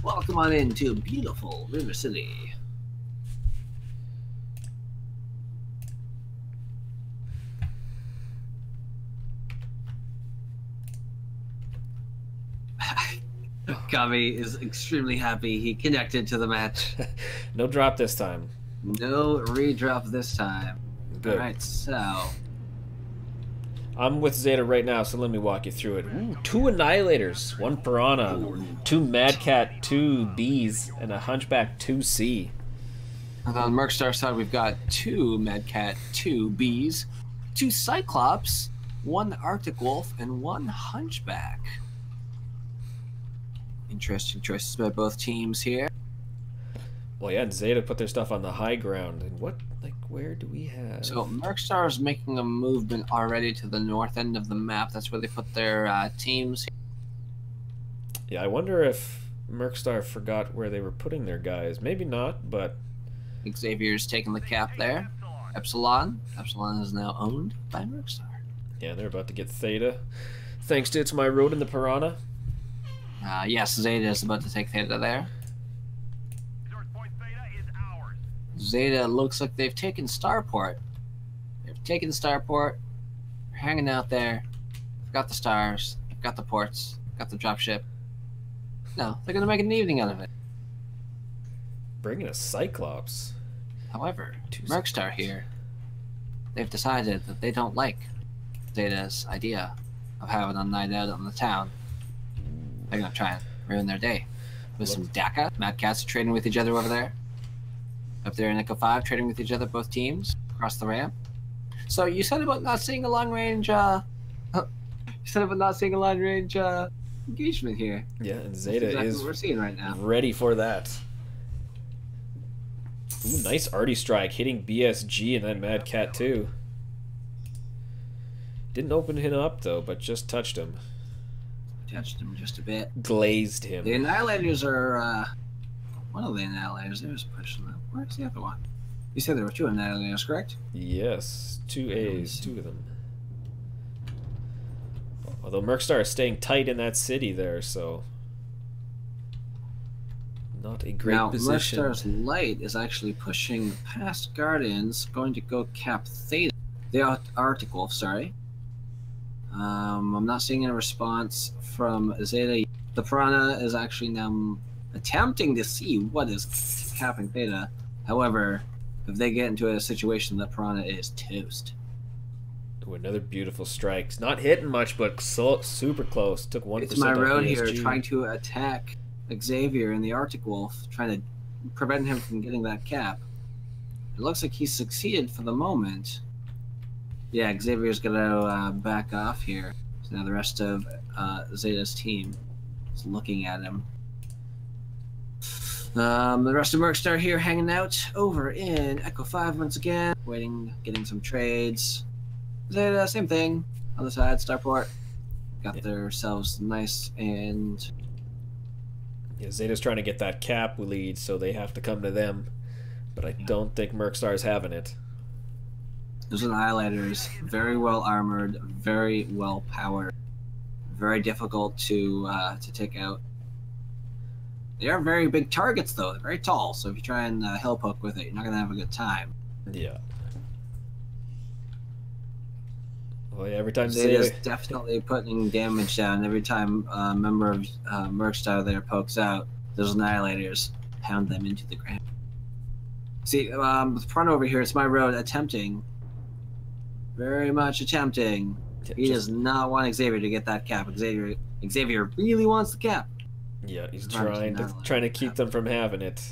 welcome on into beautiful River City. Kami is extremely happy he connected to the match. No drop this time. No redrop this time. Good. Alright, so... I'm with Zeta right now, so let me walk you through it. Ooh, 2 Annihilators, 1 Piranha, 2 Mad Cat, 2 Bees, and a Hunchback 2C. And on the Mercstar side, we've got 2 Mad Cat, 2 Bees, 2 Cyclops, 1 Arctic Wolf, and 1 Hunchback. Interesting choices by both teams here. Well, yeah, and Zeta put their stuff on the high ground. And where do we have... So, Mercstar is making a movement already to the north end of the map. That's where they put their teams. Yeah, I wonder if Mercstar forgot where they were putting their guys. Maybe not, but... Xavier's taking the cap there. Epsilon. Epsilon is now owned by Mercstar. Yeah, they're about to get Theta. Thanks to It's My Road in the Piranha. Yes, Zeta is about to take Theta there. Zeta looks like they've taken Starport. They've taken Starport. We're hanging out there. We've got the stars. We've got the ports. We've got the dropship. No, they're gonna make an evening out of it. Bringing a Cyclops. However, Mercstar here, they've decided that they don't like Zeta's idea of having a night out on the town. They're gonna try and ruin their day with some DACA. Mad Cats are trading with each other over there. Up there in Echo 5, trading with each other, both teams, across the ramp. So you said about not seeing a long range, engagement here. Yeah, and Zeta That's exactly is what we're seeing right now. ready for that. Ooh, nice arty strike, hitting BSG and then Mad Cat too. Didn't open him up though, but just touched him. Touched him just a bit. Glazed him. The Annihilators are, one of the Annihilators, they was pushing them. Where's the other one? You said there were 2 Annihilators, correct? Yes, 2 A's, 2 of them. Although Mercstar is staying tight in that city there, so not a great position. Mercstar's light is actually pushing past Guardians, going to go cap Theta. The Arctic Wolf, sorry. I'm not seeing a response from Zeta. The Piranha is actually now attempting to see what is capping Theta. However, if they get into a situation, the Piranha is toast. Ooh, another beautiful strike. It's not hitting much, but super close. Took 1%. It's my road BSG. here, trying to attack Xavier and the Arctic Wolf, trying to prevent him from getting that cap. It looks like he's succeeded for the moment. Yeah, Xavier's gonna back off here. So now the rest of Zeta's team is looking at him. The rest of Mercstar here hanging out over in Echo 5 once again, waiting, getting some trades. Zeta, same thing. Other side, Starport. Got themselves nice and... Yeah, Zeta's trying to get that cap lead, so they have to come to them. But I don't think Mercstar's having it. Those Annihilators, very well armored, very well powered, very difficult to take out. They are very big targets, though. They're very tall, so if you try and hill poke with it, you're not going to have a good time. Yeah. Well, yeah, every time Zeta's definitely putting damage down. Every time a member of Mercstar there pokes out, those Annihilators pound them into the ground. See, the front over here, it's my road attempting. Very much attempting. He does not want Xavier to get that cap. Xavier really wants the cap. Yeah, he's trying to keep them from having it.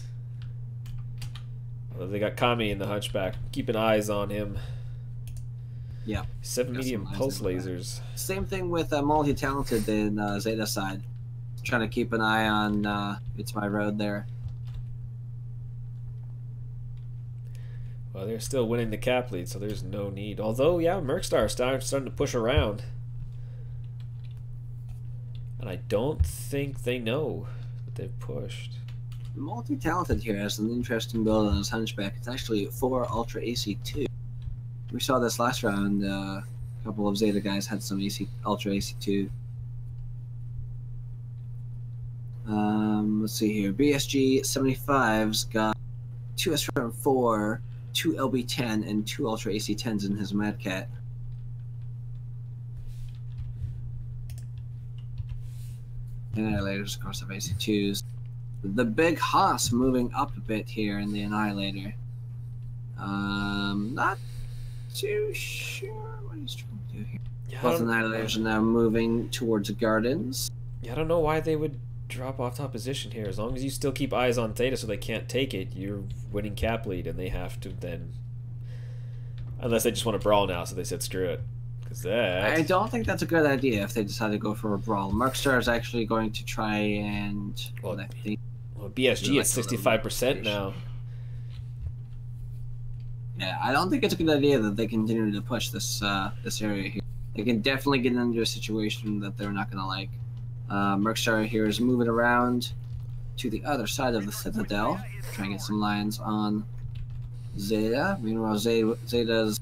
Although they got Kami in the Hunchback, keeping eyes on him. Yeah. 7 medium pulse lasers. Same thing with multi-talented in Zeta side. Trying to keep an eye on It's My Road there. Well, they're still winning the cap lead, so there's no need. Although, yeah, Mercstar is starting to push around. And I don't think they know that they've pushed. Multi-talented here has an interesting build on his Hunchback. It's actually 4 Ultra AC2. We saw this last round. A couple of Zeta guys had some Ultra AC2. Let's see here. BSG 75's got 2 SRM4, 2 LB10, and 2 Ultra AC10s in his Mad Cat. Annihilators, of course, have AC2s. The big Haas moving up a bit here in the Annihilator. Not too sure what he's trying to do here. Yeah, both Annihilators are now moving towards the Gardens. Yeah, I don't know why they would drop off top position here. As long as you still keep eyes on Theta so they can't take it, you're winning cap lead, and they have to then... Unless they just want to brawl now, so they said screw it. Because that... I don't think that's a good idea if they decide to go for a brawl. Mercstar is actually going to try and... Well, I think BSG at 65% now. Yeah, I don't think it's a good idea that they continue to push this this area here. They can definitely get into a situation that they're not going to like. Mercstar here is moving around to the other side of the Citadel, trying to get some lines on Zeta. Meanwhile, Zeta's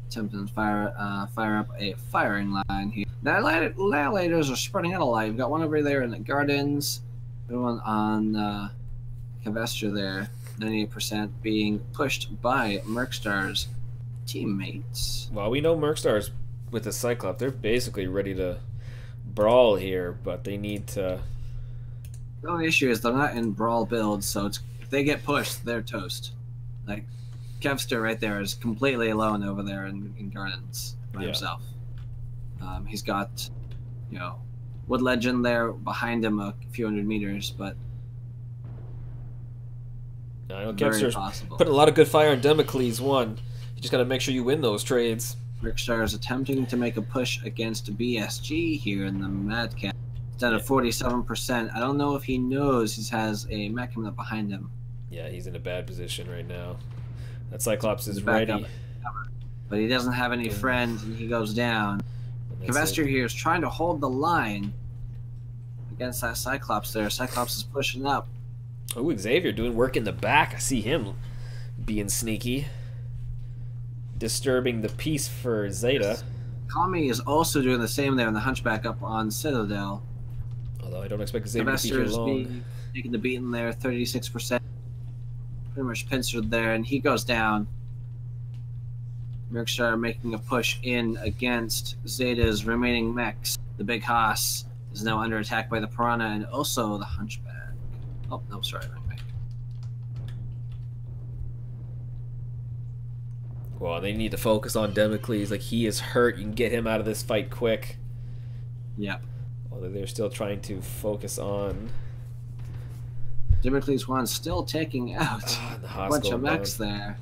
attempting to fire up a firing line here. The Annihilators are spreading out a lot. You've got one over there in the Gardens, the one on Cavestra there. 98% being pushed by Mercstar's teammates. Well, we know Mercstar's with the Cyclops. They're basically ready to brawl here, but they need to... The only issue is they're not in brawl builds, so if they get pushed, they're toast. Like, Kevster right there is completely alone over there in Gardens by himself. He's got, you know, Wood Legend there behind him a few hundred meters, but I know very Kevster's possible. putting a lot of good fire on Democles 1. You just got to make sure you win those trades. Rickstar is attempting to make a push against BSG here in the Mad Cat. It's at a 47%. I don't know if he knows he has a mech coming up behind him. Yeah, he's in a bad position right now. That Cyclops is Back ready. up, but he doesn't have any friends, and he goes down. Kevester here is trying to hold the line against that Cyclops there. Cyclops is pushing up. Oh, Xavier doing work in the back. I see him being sneaky. Disturbing the peace for Zeta. Kami is also doing the same there in the Hunchback up on Citadel. Although I don't expect Xavier to be here long. Taking the beating there, 36%. Pretty much pincered there, and he goes down. Merkstar making a push in against Zeta's remaining mechs. The Big Haas is now under attack by the Piranha and also the Hunchback. Oh, no, sorry, wrong mech. Well, they need to focus on Democles. Like, he is hurt. You can get him out of this fight quick. Yep. Although they're still trying to focus on... Democles 1 still taking out a bunch of mechs there.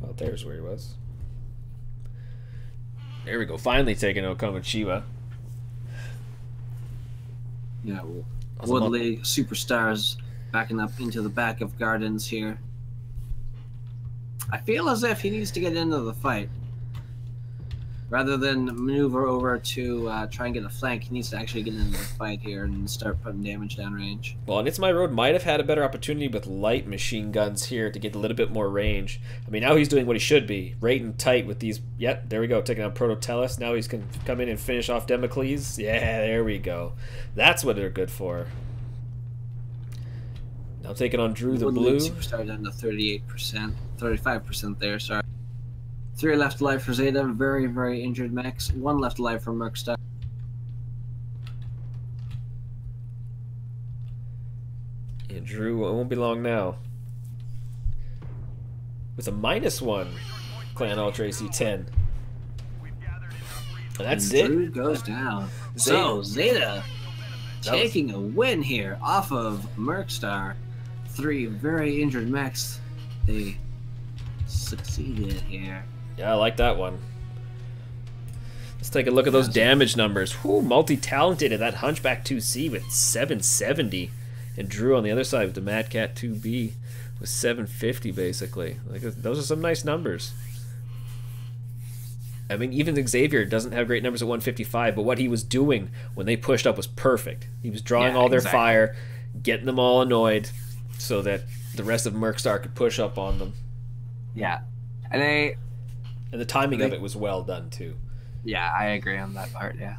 Oh, there's where he was. There we go. Finally taking out Komachiba. Yeah, Woodley superstars backing up into the back of Gardens here. I feel as if he needs to get into the fight. Rather than maneuver over to try and get a flank, he needs to actually get into the fight here and start putting damage downrange. Well, and It's My Road might have had a better opportunity with light machine guns here to get a little bit more range. I mean, now he's doing what he should be. Right and tight with these... Yep, there we go, taking out Prototellus. Now he's going to come in and finish off Democles. Yeah, there we go. That's what they're good for. Now taking on Drew the Blue. Superstar down to 38%. 35% there, sorry. 3 left alive for Zeta, very, very injured mechs. 1 left alive for Merkstar. And Drew, it won't be long now. With a -1 Clan Ultra AC-10. And that's it. Drew goes down. So, Zeta taking a win here off of Merkstar. 3 very injured mechs. They succeeded here. Yeah, I like that one. Let's take a look at those damage numbers. Whew, multi-talented at that Hunchback 2C with 770. And Drew on the other side with the Mad Cat 2B with 750 basically. Like, those are some nice numbers. I mean, even Xavier doesn't have great numbers at 155, but what he was doing when they pushed up was perfect. He was drawing all their fire, getting them all annoyed so that the rest of Merkstar could push up on them. Yeah. And the timing of it was well done, too. Yeah, I agree on that part, yeah.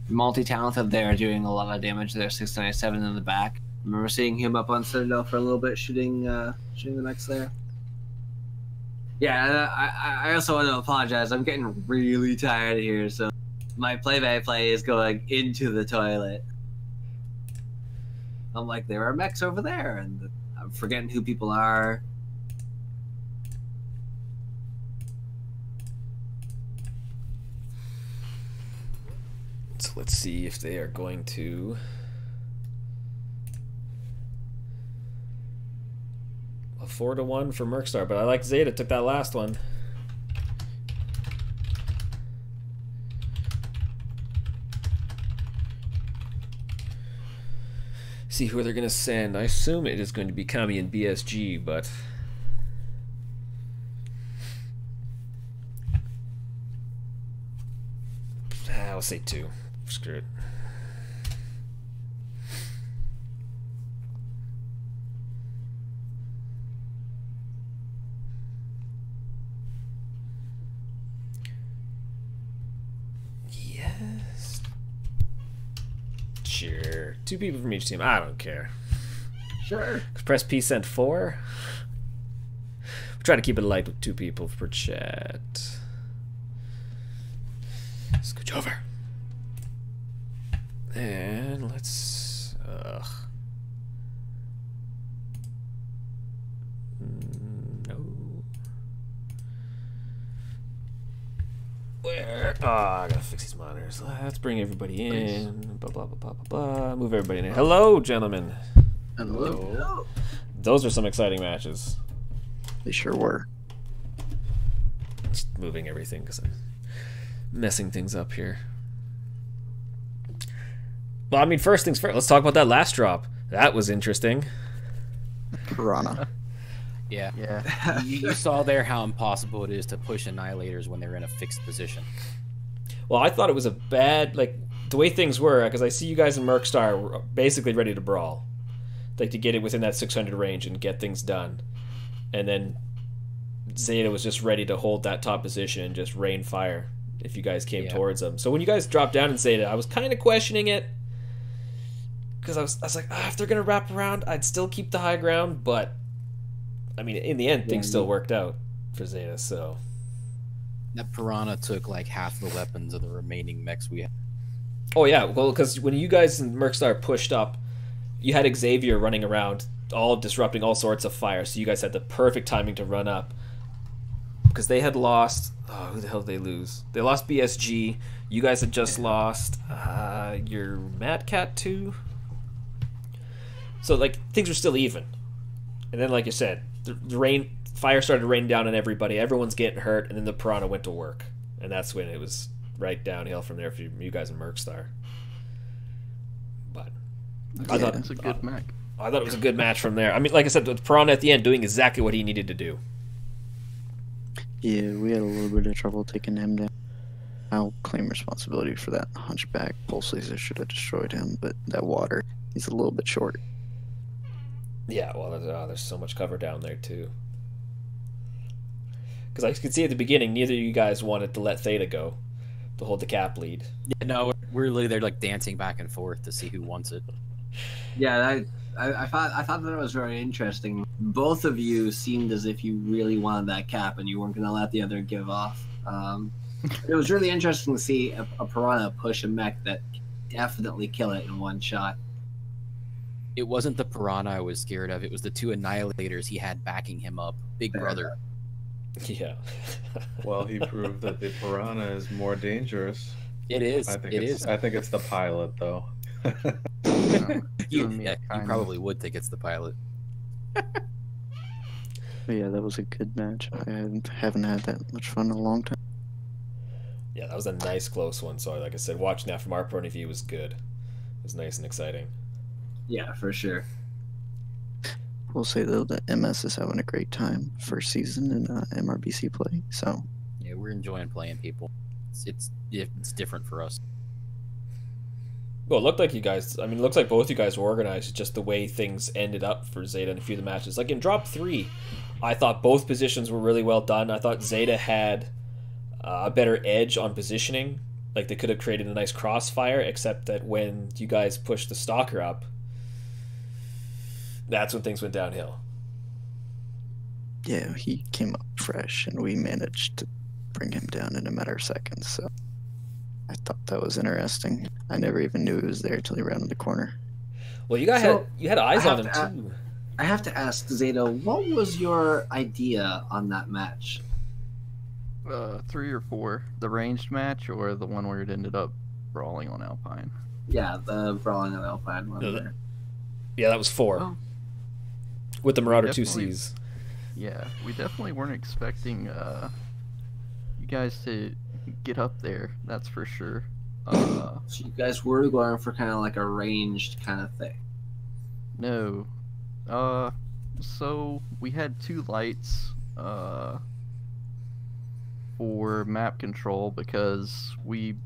Multi-talented there, doing a lot of damage there, 697 in the back. Remember seeing him up on Citadel for a little bit, shooting the mechs there. Yeah, I also want to apologize. I'm getting really tired here, so my play-by-play is going into the toilet. I'm like, there are mechs over there, and I'm forgetting who people are. So let's see if they are going to... A 4-1 for Merkstar, but I like Zeta took that last one. See who they're going to send. I assume it is going to be Kami and BSG, but... I'll say 2. Screw it. Yes. Sure. 2 people from each team. I don't care. Sure. Press P sent 4. We'll try to keep it light with 2 people per chat. Scooch over. And let's... no. Where? Oh, I gotta fix these monitors. Let's bring everybody in. Blah, blah, blah, blah, blah, blah. Move everybody in. Hello, gentlemen. Hello. Those are some exciting matches. They sure were. Just moving everything because I'm messing things up here. Well, I mean, first things first. Let's talk about that last drop. That was interesting. Piranha. Yeah. You saw there how impossible it is to push annihilators when they're in a fixed position. Well, I thought it was a bad, like, the way things were, because I see you guys in Mercstar were basically ready to brawl. Like, to get it within that 600 range and get things done. And then Zeta was just ready to hold that top position and just rain fire if you guys came towards them. So when you guys dropped down in Zeta, I was kind of questioning it. Because I was like, if they're going to wrap around, I'd still keep the high ground. But, I mean, in the end, things still worked out for Zeta, so... That Piranha took like half the weapons of the remaining mechs we had. Oh, yeah. Well, because when you guys in Mercstar pushed up, you had Xavier running around, all disrupting all sorts of fire. So you guys had the perfect timing to run up. Because they had lost... Oh, who the hell did they lose? They lost BSG. You guys had just lost your Mad Cat too. So, like, things were still even. And then, like you said, the fire started to rain down on everybody. Everyone's getting hurt, and then the Piranha went to work. And that's when it was right downhill from there for you guys in Mercstar. But I thought it's a good match. I thought it was a good match from there. I mean, like I said, the Piranha at the end doing exactly what he needed to do. Yeah, we had a little bit of trouble taking him down. I'll claim responsibility for that. Hunchback pulse laser should have destroyed him, but that water, he's a little bit short. Yeah, well, there's so much cover down there, too. Because I could see at the beginning, neither of you guys wanted to let Theta go to hold the cap lead. Yeah, no, we're literally there like dancing back and forth to see who wants it. Yeah, I thought that was very interesting. Both of you seemed as if you really wanted that cap and you weren't going to let the other give off. It was really interesting to see a Piranha push a mech that definitely kill it in one shot. It wasn't the Piranha I was scared of. It was the two annihilators he had backing him up. Big brother. Yeah. Well, he proved that the Piranha is more dangerous. It is. I think it's the pilot, though. You probably would think it's the pilot. But yeah, that was a good match. I haven't had that much fun in a long time. Yeah, that was a nice close one. So, like I said, watching that from our point of view was good. It was nice and exciting. Yeah, for sure. We'll say though that MS is having a great time first season in MRBC play. So yeah, we're enjoying playing people. It's different for us. Well, it looked like you guys. I mean, it looks like both you guys were organized. Just the way things ended up for Zeta in a few of the matches. Like in Drop 3, I thought both positions were really well done. I thought Zeta had a better edge on positioning. Like they could have created a nice crossfire, except that when you guys pushed the Stalker up, that's when things went downhill. Yeah, he came up fresh, and we managed to bring him down in a matter of seconds. So I thought that was interesting. I never even knew he was there till he rounded the corner. Well, you had eyes on him too. I have to ask Zeta, what was your idea on that match? 3 or 4. The ranged match or the one where it ended up brawling on Alpine? Yeah, the brawling on Alpine one there. Yeah, that was 4. Oh. With the Marauder 2Cs. Yeah, we definitely weren't expecting you guys to get up there, that's for sure. So you guys were going for kind of like a ranged kind of thing? No. So we had 2 lights for map control because we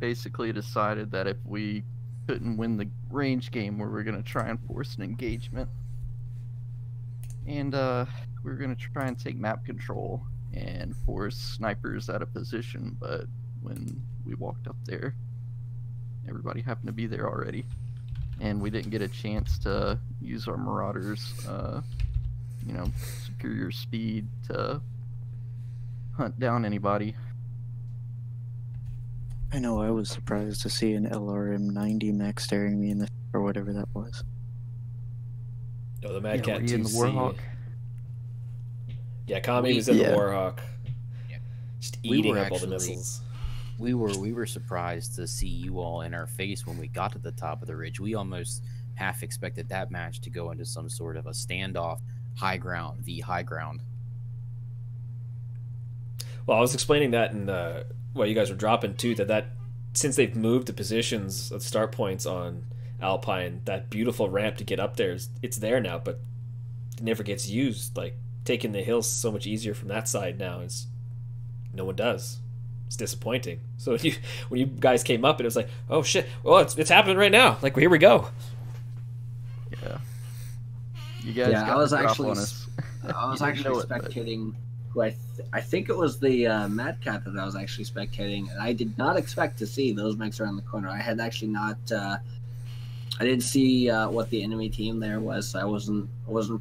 basically decided that if we couldn't win the range game, we were going to try and force an engagement. And we were going to try and take map control and force snipers out of position, but when we walked up there, everybody happened to be there already, and we didn't get a chance to use our Marauders, superior speed to hunt down anybody. I know I was surprised to see an LRM 90 mech staring me in the or whatever that was. Oh, the Mad Cat were you in the 2C. Warhawk? Yeah, Kami was in the Warhawk. Yeah. Just We eating were up all the actually- missiles. We were surprised to see you all in our face when we got to the top of the ridge. We almost half expected that match to go into some sort of a standoff, high ground v high ground. Well, I was explaining that in while you guys were dropping too, that since they've moved the positions of start points on Alpine, that beautiful ramp to get up there it's there now, but it never gets used. Like taking the hills so much easier from that side now. No one does. It's disappointing. So when you guys came up, it was like, oh shit, well it's happening right now. Like here we go. Yeah. You guys got I was the drop actually on us. I was You didn't actually know it, but- spectating who I think it was the Mad Cat that I was actually spectating, and I did not expect to see those mechs around the corner. I had actually not. I didn't see what the enemy team there was, so I wasn't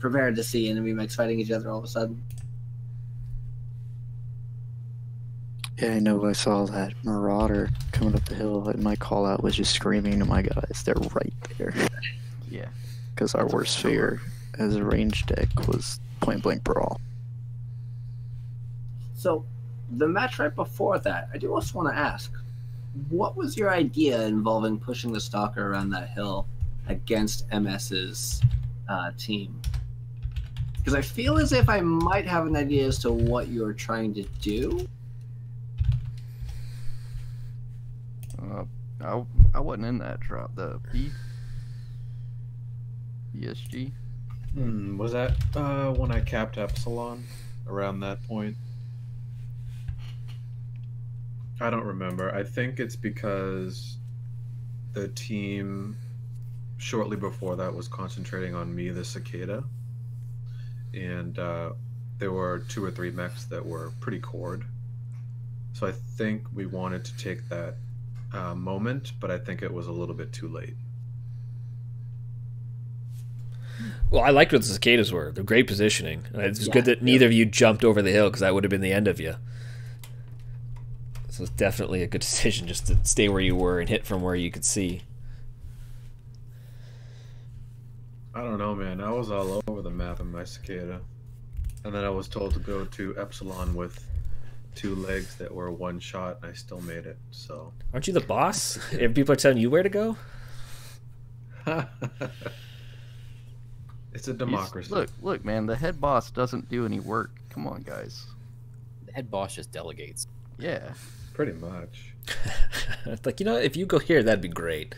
prepared to see enemy mechs fighting each other all of a sudden. Yeah, I know I saw that Marauder coming up the hill, and my call out was just screaming to my guys, they're right there. Yeah. Because our worst fear as a range deck was point blank brawl. So, the match right before that, I do also want to ask, what was your idea involving pushing the Stalker around that hill against MS's team? Because I feel as if I might have an idea as to what you're trying to do. I wasn't in that drop. The ESG. Was that when I capped Epsilon around that point? I don't remember. I think it's because the team shortly before that was concentrating on me, the Cicada, and there were 2 or 3 mechs that were pretty cored. So I think we wanted to take that moment, but I think it was a little bit too late. Well, I liked what the Cicadas were. They're great positioning. And it's Yeah, good that neither of you jumped over the hill, because that would have been the end of you. So it's definitely a good decision just to stay where you were and hit from where you could see. I don't know, man. I was all over the map in my Cicada. And then I was told to go to Epsilon with 2 legs that were 1 shot, and I still made it, so... Aren't you the boss? If people are telling you where to go? It's a democracy. Look, man, the head boss doesn't do any work. Come on, guys. The head boss just delegates. Yeah. Pretty much. It's like, if you go here, that'd be great.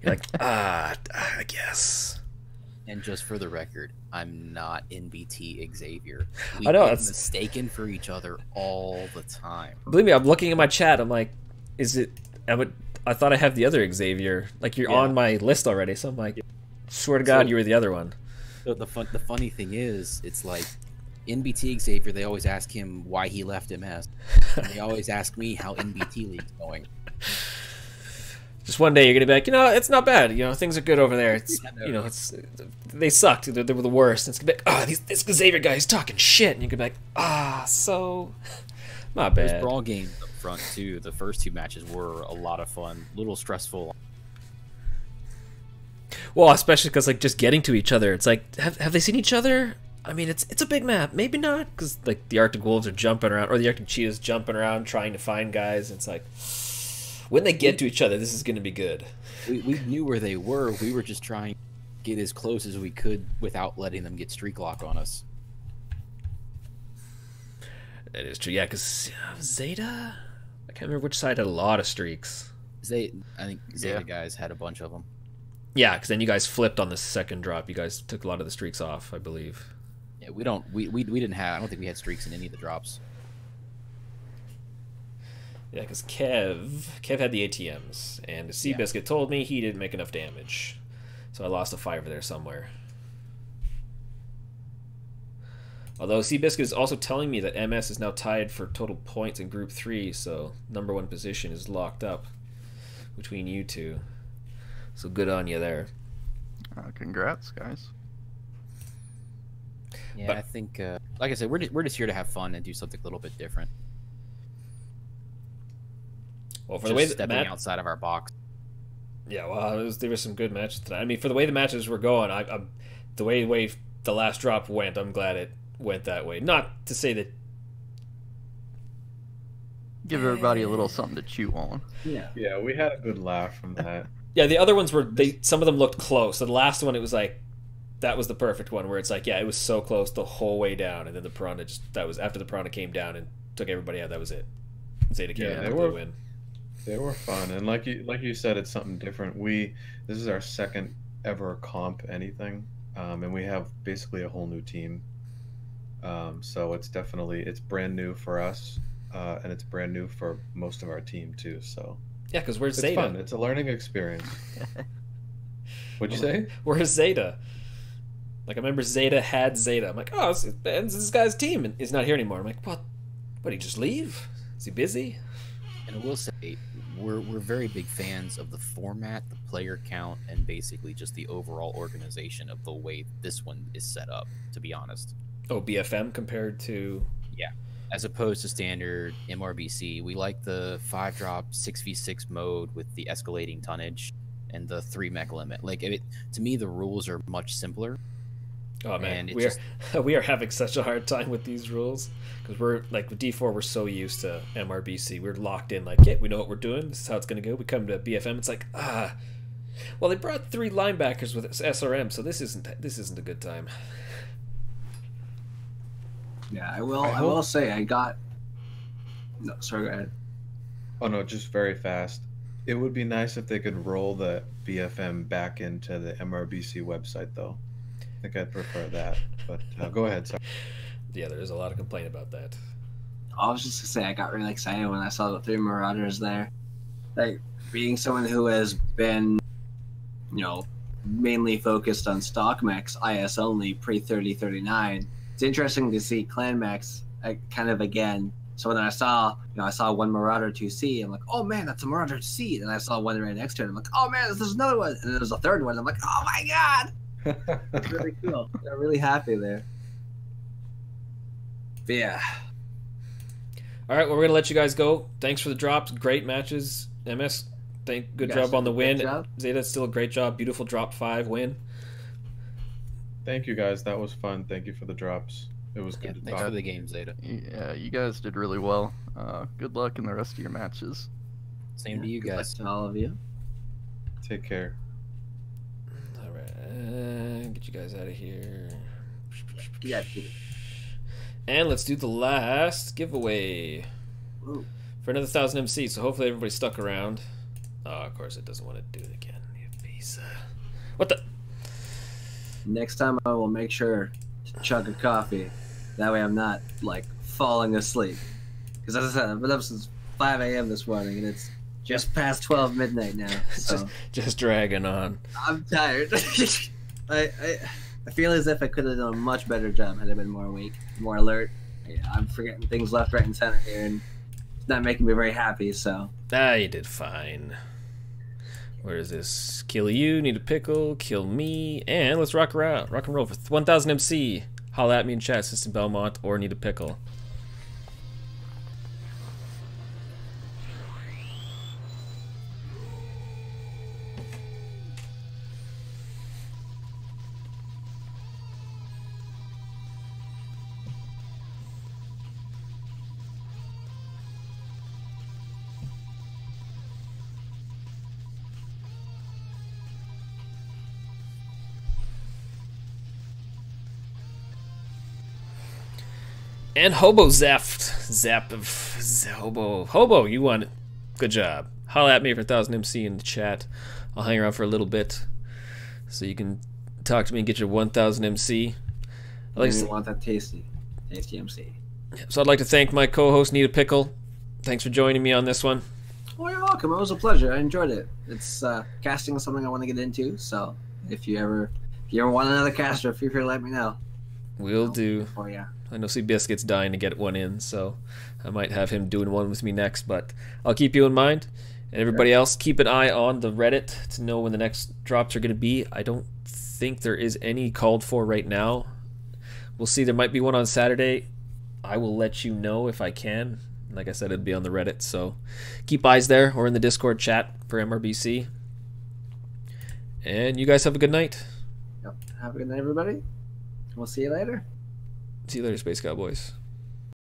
You're like, I guess. And just for the record, I'm not NBT Xavier. We I know, get it's mistaken for each other all the time. Believe me, I'm looking at my chat. I'm like, I thought I have the other Xavier. Like, you're on my list already. So I'm like, swear to God, you were the other one. The funny thing is, it's like NBT Xavier. They always ask him why he left MS, and they always ask me how NBT League's going. Just one day you're gonna be like, it's not bad. Things are good over there. It's they sucked. They were the worst. And it's gonna be like, this Xavier guy is talking shit, and you could be like, so not bad. There's brawl games up front too. The first 2 matches were a lot of fun, a little stressful. Well, especially because just getting to each other, it's like, have they seen each other? I mean, it's a big map, maybe not, because the Arctic Wolves are jumping around, or the Arctic Cheetahs jumping around trying to find guys. And it's like, when they get to each other, this is going to be good. We knew where they were. We were just trying to get as close as we could without letting them get streak lock on us. That is true, yeah, because Zeta? I can't remember which side had a lot of streaks. I think Zeta guys had a bunch of them. Yeah, because then you guys flipped on the second drop. You guys took a lot of the streaks off, I believe. Yeah, we didn't have. I don't think we had streaks in any of the drops. Yeah, because Kev had the ATMs, and Seabiscuit told me he didn't make enough damage, so I lost a 5 there somewhere. Although Seabiscuit is also telling me that MS is now tied for total points in Group 3, so #1 position is locked up between you two. So good on you there. Congrats, guys. Yeah, I think, like I said, we're just here to have fun and do something a little bit different. Well, for just the way that stepping outside of our box. Yeah, well, there was some good matches tonight. I mean, for the way the matches were going, the way the last drop went, I'm glad it went that way. Not to say that. Give everybody a little something to chew on. Yeah. Yeah, we had a good laugh from that. Yeah, the other ones were some of them looked close. So the last one, it was like that was the perfect one where it's like, yeah, it was so close the whole way down, and then the Piranha that was after the Piranha came down and took everybody out. That was it. Zeta came out with the win. They were fun, and like you said, it's something different. This is our second ever comp anything, and we have basically a whole new team. So it's brand new for us, and it's brand new for most of our team too. So yeah, because where's Zeta? Zeta? Fun. It's a learning experience. What'd you say? Where's Zeta? Like I remember Zeta had Zeta. I'm like, oh, it's this guy's team, and he's not here anymore. I'm like, what? What? Did he just leave? Is he busy? And I will say, we're very big fans of the format, the player count, and basically just the overall organization of the way this one is set up, to be honest. Oh, BFM compared to... Yeah. As opposed to standard MRBC, we like the 5-drop 6v6 mode with the escalating tonnage and the 3-mech limit. Like, to me, the rules are much simpler. Oh man, we are having such a hard time with these rules because we're like with D4, we're so used to MRBC. We're locked in, like, yeah, we know what we're doing. This is how it's gonna go. We come to BFM, it's like, well, they brought 3 linebackers with SRM, so this isn't a good time. Yeah, I will say I got. No, sorry, go ahead. Oh no, just very fast. It would be nice if they could roll the BFM back into the MRBC website, though. I think I'd prefer that, but go ahead. Sorry. Yeah, there is a lot of complaint about that. I was just gonna say I got really excited when I saw the 3 Marauders there. Like being someone who has been, mainly focused on stock mechs, IS only, pre-3039. It's interesting to see clan mechs kind of again. So when I saw one Marauder 2C, I'm like, oh man, that's a Marauder 2C. And I saw one right next to it. I'm like, oh man, there's another one. And then there's a third one. I'm like, oh my god. It's really cool. I'm really happy there. But yeah. All right, well, we're gonna let you guys go. Thanks for the drops. Great matches. MS, good job on the win. Zeta, still a great job. Beautiful drop 5 win. Thank you guys. That was fun. Thank you for the drops. It was good to thanks talk. for the game, Zeta. Yeah, you guys did really well. Good luck in the rest of your matches. Same to you guys. To all of you. Take care. Get you guys out of here. Yeah. And let's do the last giveaway. Ooh. For another 1,000 MC. So hopefully everybody stuck around. Oh, of course it doesn't want to do it again. Visa. What the? Next time I will make sure to chug a coffee. That way I'm not like falling asleep. Because as I said, I've been up since 5 a.m. this morning and it's just past 12 midnight now. So. just dragging on. I'm tired. I feel as if I could have done a much better job had I been more awake, more alert. Yeah, I'm forgetting things left, right, and center here, and it's not making me very happy. So. You did fine. Where is this? Kill you, need a pickle, kill me, and let's rock around, rock and roll for 1,000 MC. Holla at me in chat, Assistant Belmont, or need a pickle. And Hobo Hobo, you won it. Good job. Holla at me for 1,000 MC in the chat. I'll hang around for a little bit so you can talk to me and get your 1,000 MC. I want that tasty MC. So I'd like to thank my co-host Nita Pickle. Thanks for joining me on this one. Well, you're welcome. It was a pleasure. I enjoyed it. It's casting is something I want to get into. So if you ever want another caster, feel free to let me know. Will do. Oh yeah. I know Seabiscuit's dying to get one in, so I might have him doing one with me next, but I'll keep you in mind. And everybody else, keep an eye on the Reddit to know when the next drops are going to be. I don't think there is any called for right now. We'll see. There might be one on Saturday. I will let you know if I can. Like I said, it'd be on the Reddit, so keep eyes there or in the Discord chat for MRBC. And you guys have a good night. Yep. Have a good night, everybody. We'll see you later. See you later, Space Cowboys.